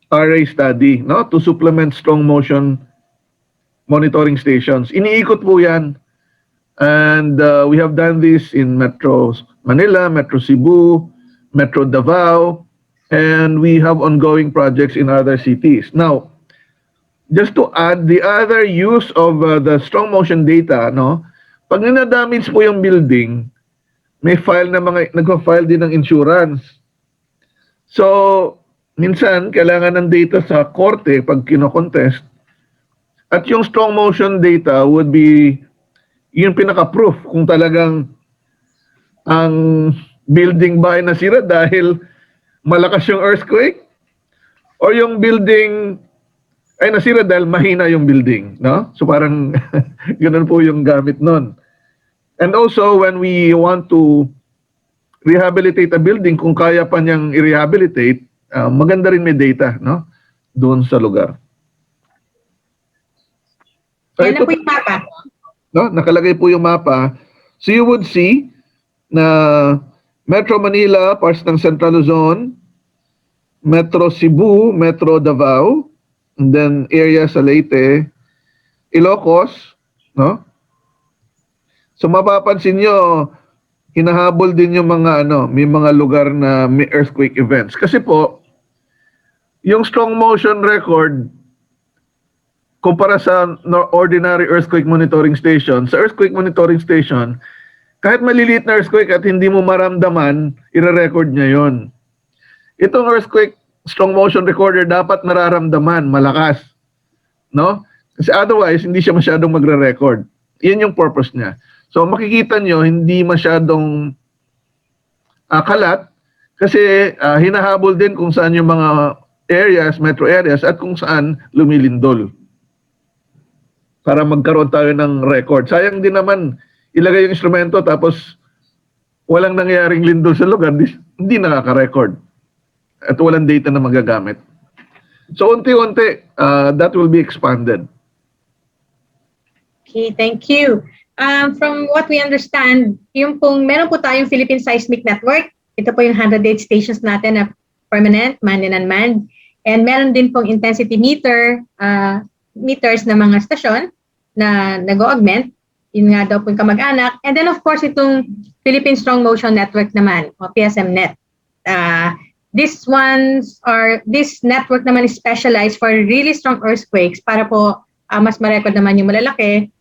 array study, no, to supplement strong motion monitoring stations. Iniikot po yan. And we have done this in Metro Manila, Metro Cebu, Metro Davao, and we have ongoing projects in other cities. Now, just to add, the other use of the strong motion data, no, pag ninadamage po yung building, may file na nagpa-file din ng insurance. So, minsan, kailangan ng data sa korte pag kino-contest. At yung strong motion data would be yung pinaka-proof kung talagang ang building ba ay nasira dahil malakas yung earthquake or yung building ay nasira dahil mahina yung building, no? So parang ganun po yung gamit nun. And also, when we want to rehabilitate a building, kung kaya pa niyang i-rehabilitate, maganda rin may data, no? Doon sa lugar. So, Yan na po yung mapa. No? Nakalagay po yung mapa. So you would see na Metro Manila, parts ng Central Luzon, Metro Cebu, Metro Davao, and then area sa Leyte, Ilocos, no? So mapapansin nyo, hinahabol din yung mga may mga lugar na may earthquake events. Kasi po, yung strong motion record kumpara sa ordinary earthquake monitoring station, sa earthquake monitoring station, kahit maliliit na earthquake at hindi mo maramdaman, ire-record niya yon. Itong earthquake strong motion recorder dapat nararamdaman, malakas. No? Kasi otherwise, hindi siya masyadong magre-record. Yan yung purpose niya. So makikita nyo, hindi masyadong kalat kasi hinahabol din kung saan yung mga areas, metro areas, at kung saan lumilindol. Para magkaroon tayo ng record. Sayang din naman, ilagay yung instrumento tapos walang nangyaring lindol sa lugar, hindi nakaka-record. At walang data na magagamit. So unti-unti, that will be expanded. Okay, thank you. From what we understand, meron po tayong Philippine Seismic Network. Ito po yung 108 stations natin na permanent, manned and unmanned. And meron din pong intensity meters na mga stasyon na nag-augment. yun nga daw po yung kamag-anak. And then of course, itong Philippine Strong Motion Network naman, o PSMNet. This network naman is specialized for really strong earthquakes para po mas ma-record naman yung malalaki.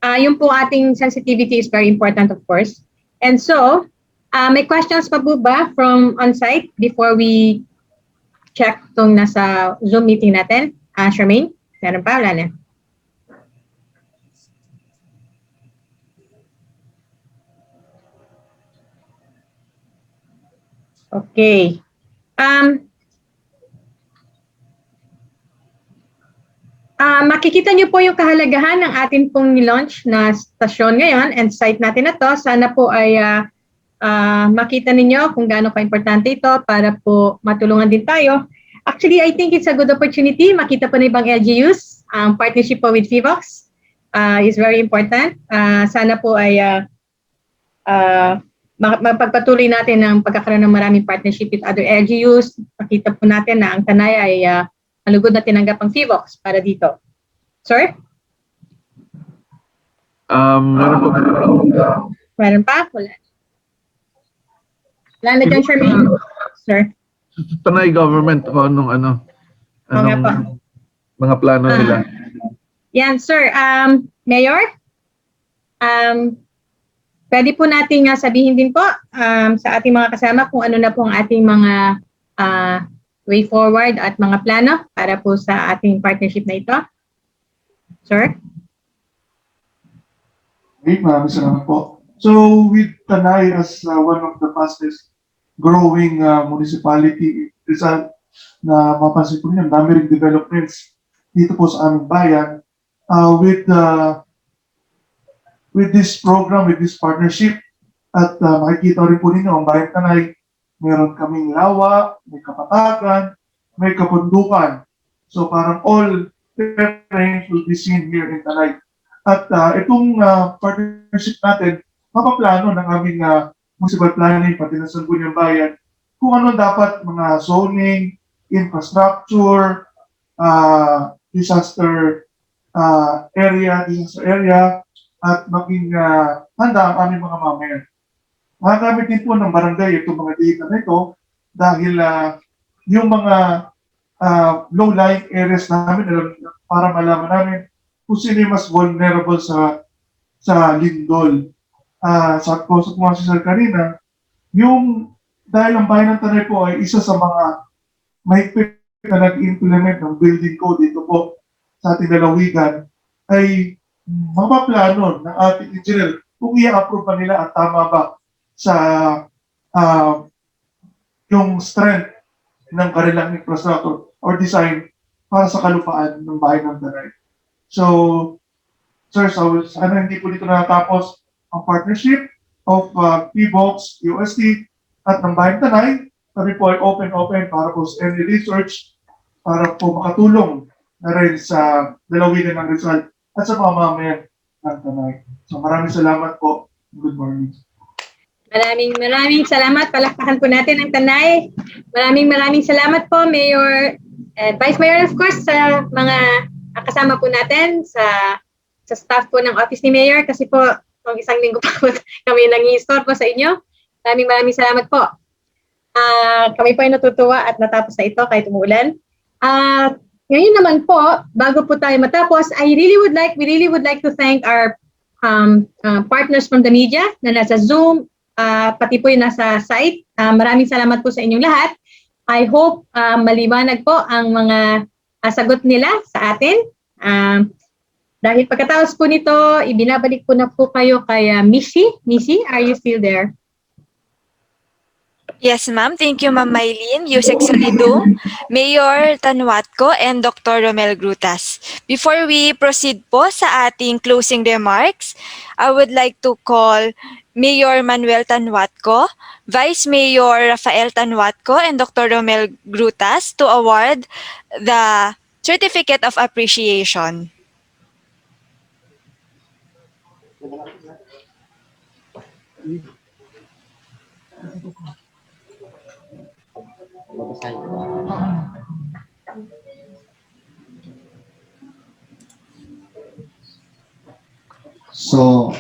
Yung po ating sensitivity is very important, of course. And so, may questions pa po ba from on-site before we check itong nasa Zoom meeting natin? Charmaine, meron pa? Wala na. Okay. Makikita niyo po yung kahalagahan ng atin pong ni-launch na stasyon ngayon and site natin na to. Sana po ay makita ninyo kung gaano ka-importante ito para po matulungan din tayo. Actually, I think it's a good opportunity. Makita po na ibang LGUs. Partnership po with PHIVOLCS is very important. Sana po ay magpagpatuloy natin ang pagkakaroon ng maraming partnership with other LGUs. Makita po natin na ang Tanay ay malugod na tinanggap ang PHIVOLCS para dito. Sir? Meron po. Meron pa? Wala. Wala na dyan, Charmaine? Sir? Tanay government o anong mga plano nila. Yan, sir. Mayor? Pwede po nating sabihin din po sa ating mga kasama kung ano na po ang ating mga way forward at mga plano para po sa ating partnership na ito. Sir? Okay, maraming salamat po. So with Tanay as one of the fastest growing municipality in Rizal, na mapansin po niyo, dami ring developments dito po sa aming bayan. With this program, with this partnership, at makikita rin po ninyo, ang bayan Tanay, meron kaming lawa, may kapatagan, may kabundukan. So parang all terrains will be seen here in Tanay. At itong partnership natin, mapaplano ng aming municipal planning, pati ng Sangguniang Bayan, kung ano dapat mga zoning, infrastructure, disaster area, at maging handa ang aming mga mamayan. Magamit din po ng barangay itong mga data na ito dahil yung mga low-lying areas namin para malaman namin kung sino yung mas vulnerable sa lindol. Sa po sa mga sisal kanina, dahil ang bayan ng Tanay po ay isa sa mga mahigpit na nag-implement ng building code dito po sa ating lalawigan, ay mapaplano ng ating engineer kung i-approve pa nila at tama ba sa yung strength ng kanilang infrastructure or design para sa kalupaan ng bayan ng Tanay. So, sir, sana hindi po dito natapos ang partnership of PHIVOLCS, UST, at ng bayan Tanay. Kami po ay open para po sa any research para po makatulong na rin sa lalawigan ng Rizal at sa mga mamayan ng Tanay. So maraming salamat po. Good morning. Maraming salamat. Palakpakan po natin ang Tanay. Maraming salamat po, Mayor and Vice Mayor, of course, sa mga kasama po natin, sa staff po ng office ni Mayor, kasi po, ng isang linggo pa po kami nang-i-store po sa inyo. Maraming salamat po. Kami po ay natutuwa at natapos na ito kahit umuulan. Ngayon naman po, bago po tayo matapos, we really would like to thank our partners from the media na nasa Zoom, pati po yung nasa site. Maraming salamat po sa inyong lahat. I hope maliwanag po ang mga sagot nila sa atin. Dahil pagkatapos po nito, ibinabalik po na po kayo kay Missy. Missy, are you still there? Yes, ma'am. Thank you, Ma'am Mylene, Yusek Solidum, Mayor Tanwatco, and Dr. Romel Grutas. Before we proceed po sa ating closing remarks, I would like to call Mayor Manuel Tanwatco, Vice Mayor Rafael Tanwatco, and Dr. Romel Grutas to award the Certificate of Appreciation. So,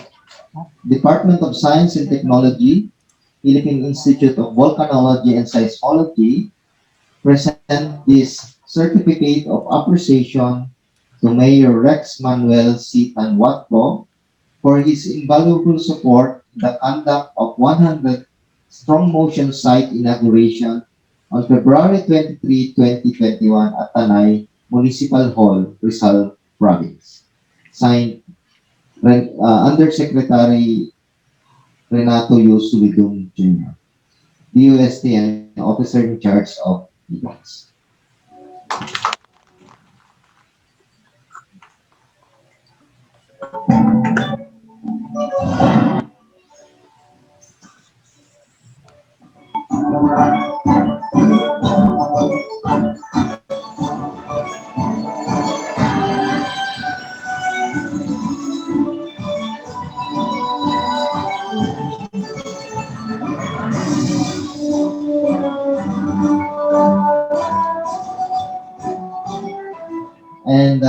Department of Science and Technology, Philippine Institute of Volcanology and Seismology, present this certificate of appreciation to Mayor Rex Manuel C. Tanwatco for his invaluable support in the conduct of 100 Strong Motion Site inauguration on February 23, 2021 at Tanay Municipal Hall, Rizal Province. Signed, Undersecretary Renato Yusulidum Jr., DOST and Officer in Charge of PHIVOLCS. And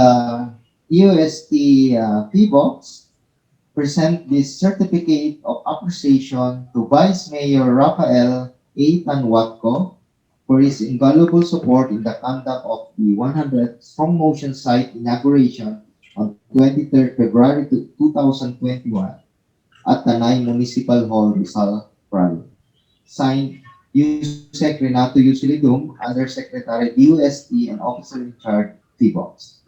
UST PHIVOLCS present this certificate of appreciation to Vice Mayor Rafael A. Tanwatco for his invaluable support in the conduct of the 100 Strong Motion Site inauguration on 23rd February 2021 at Tanay Municipal Hall, Rizal Province. Signed, Yusek Renato Yusilidum, Undersecretary DUST and Officer in Charge, PHIVOLCS.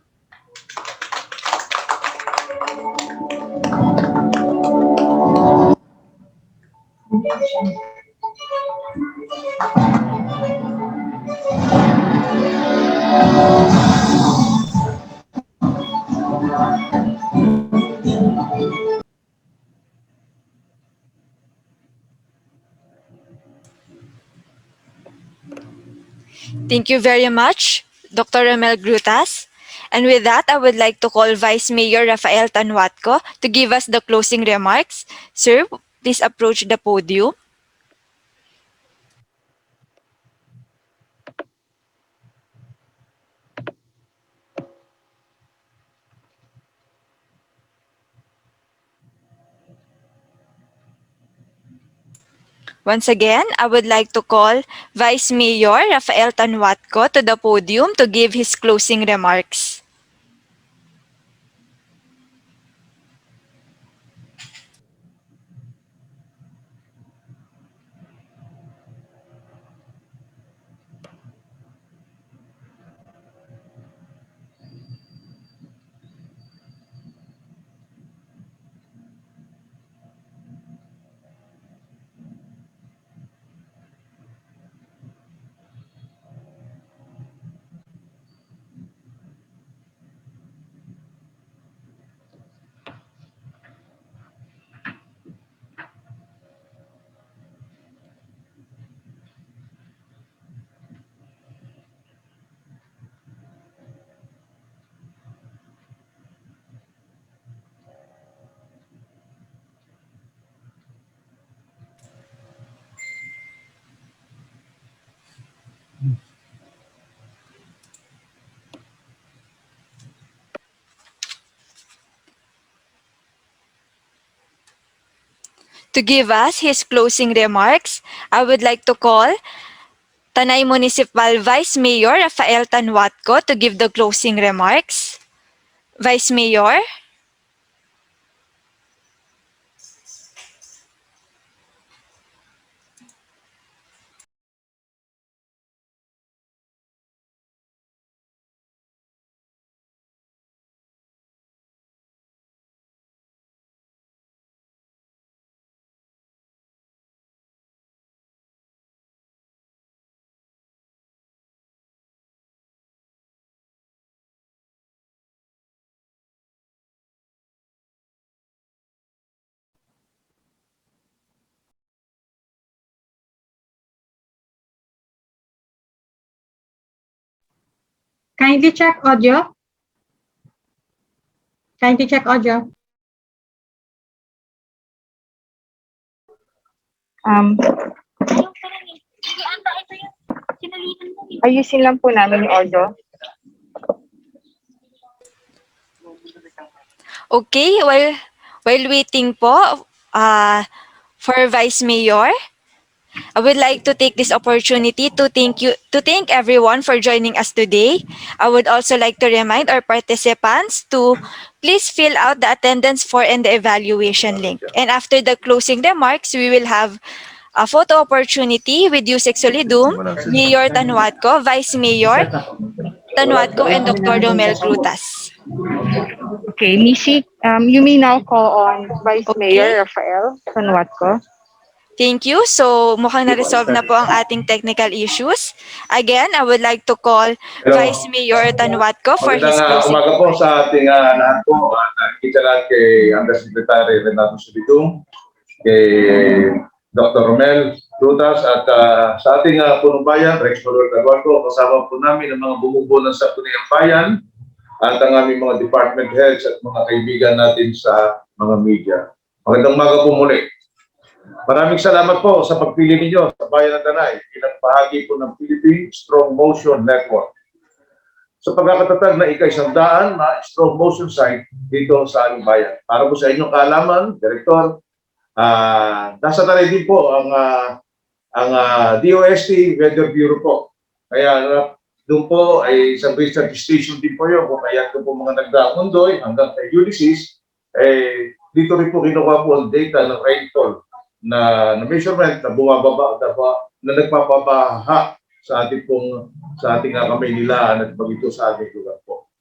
Thank you very much, Dr. Romel Grutas. And with that, I would like to call Vice Mayor Rafael Tanwatco to give us the closing remarks. Sir, please approach the podium. Once again, I would like to call Vice Mayor Rafael Tanwatco to the podium to give his closing remarks. To give us his closing remarks, I would like to call Tanay Municipal Vice Mayor Rafael Tanwatco to give the closing remarks. Vice Mayor? Kindly check audio. Kindly check audio. Ayusin lang po namin yung audio. Okay, While waiting po for Vice Mayor, I would like to take this opportunity to thank everyone for joining us today. I would also like to remind our participants to please fill out the attendance form and the evaluation link. And after the closing remarks, we will have a photo opportunity with Yusek Solidum, Mayor Tanwadco, Vice Mayor Tanwadco, and Dr. Romel Grutas. Okay, Mishi, you may now call on Vice Okay? Mayor Rafael Sanwatco. Thank you. So, mukhang na-resolve na po ang ating technical issues. Again, I would like to call Vice Mayor Tanwadco for his Magandang closing. umaga po sa ating lahat po. Nakikita lahat kay Undersecretary Renato Subitong, kay Dr. Romel Grutas, at sa ating punong bayan, Rex Manuel Carvalho. Kasama po namin ang mga bumubuo ng Sangguniang Bayan at ang aming mga department heads at mga kaibigan natin sa mga media. Magandang umaga po muli. Maraming salamat po sa pagpili ninyo sa Bayan ng Tanay bilang bahagi po ng Philippine Strong Motion Network. Sa pagkakatatag na ika-100 na strong motion site dito sa aming bayan. Para po sa inyong kaalaman, Direktor, nasa Tanay din po ang DOST Weather Bureau po. Kaya doon po ay isang research station din po yun. Kung kaya doon po mga nagdamundoy hanggang kay Ulysses, dito rin po kinuha po ang data ng rainfall na measurement na bumababa, na nagpapabaha sa ating kamay nila at pagito sa ating lugar po.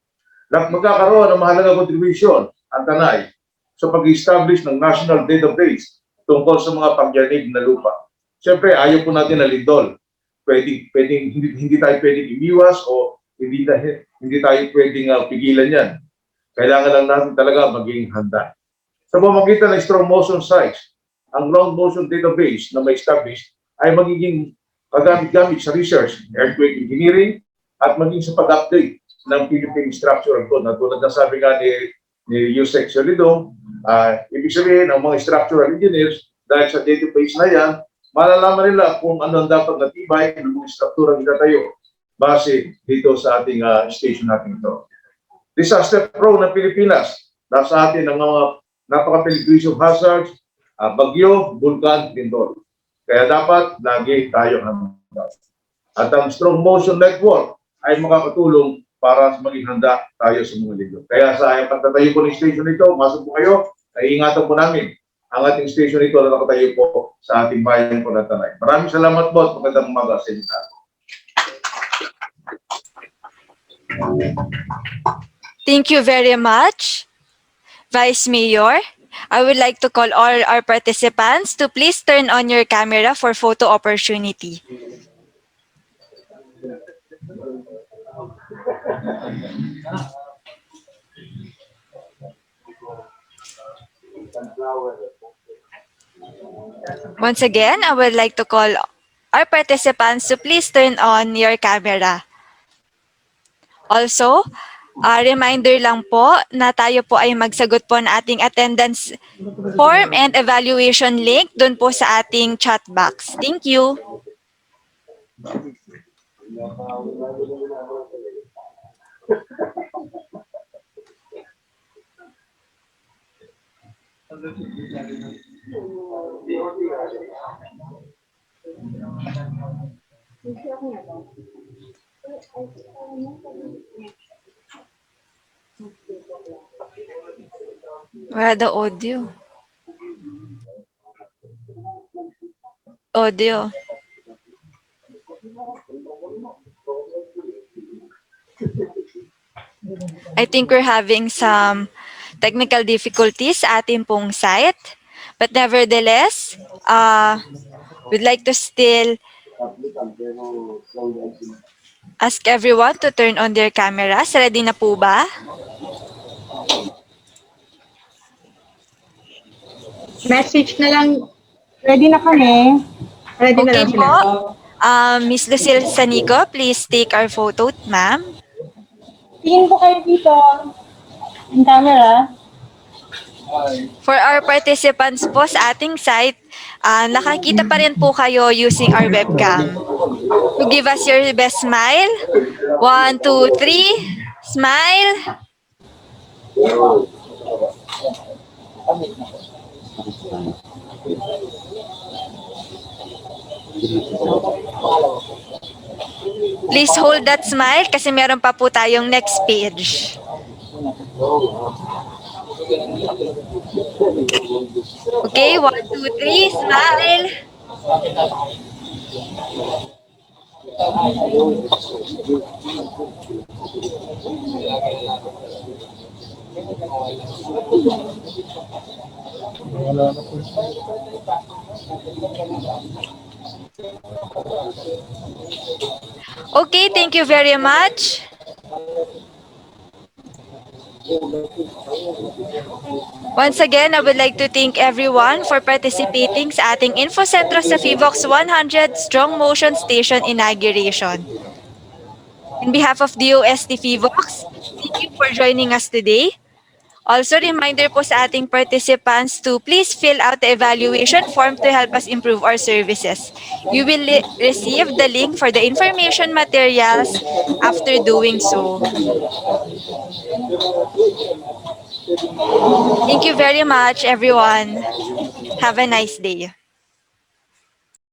Magkakaroon ng mahalagang contribution ang Tanay sa pag-establish ng national database tungkol sa mga pagyanig na lupa. Siyempre, ayaw po natin na lindol. Hindi tayo pwedeng imiwas o hindi tayo pwedeng pigilan yan. Kailangan lang natin talaga maging handa. Sa pamamagitan ng strong motion sites, ang ground motion database na may establish ay magiging kagamit-gamit sa research, earthquake engineering, at maging sa pag-update ng Philippine Structural Code. At tulad na sabi nga ni Yusek Solidum, ibig sabihin, ang mga structural engineers, dahil sa database na yan, malalaman nila kung ano ang dapat natibay ng mga struktura nila tayo base dito sa ating station natin ito. Disaster prone ng Pilipinas, nasa atin ang mga napaka-peligrisong hazards, bagyo, bulkan, lindol. Kaya dapat lagi tayo handa. At ang strong motion network ay makakatulong para maging handa tayo sa mga lindol. Kaya sa pagtatayo po ng station ito, masok po kayo, ay ingatan po namin ang ating station ito na nakatayo po sa ating bayan po ng Tanay. Maraming salamat po at magandang umaga sa inyo. Thank you very much, Vice Mayor. I would like to call all our participants to please turn on your camera for photo opportunity. Once again, I would like to call our participants to please turn on your camera. Also, reminder lang po na tayo po ay magsagot po ng ating attendance form and evaluation link dun po sa ating chat box. Thank you. Wala the audio. Audio. I think we're having some technical difficulties sa ating pong site. But nevertheless, we'd like to still ask everyone to turn on their cameras. Ready na po ba? Message na lang. Ready na kami. Ready na Okay lang po. sila. Miss Lucille Sanico, please take our photo, ma'am. Tingin po kayo dito. Yung camera. For our participants po sa ating site, nakakita pa rin po kayo using our webcam. To give us your best smile. 1, 2, 3. Smile. Please hold that smile kasi meron pa po tayong next page. Okay, 1, 2, 3, smile. Okay, thank you very much. Once again, I would like to thank everyone for participating sa ating Infocentro sa PHIVOLCS 100 Strong Motion Station Inauguration. On behalf of DOST-PHIVOLCS, thank you for joining us today. Also, reminder po sa ating participants to please fill out the evaluation form to help us improve our services. You will receive the link for the information materials after doing so. Thank you very much, everyone. Have a nice day.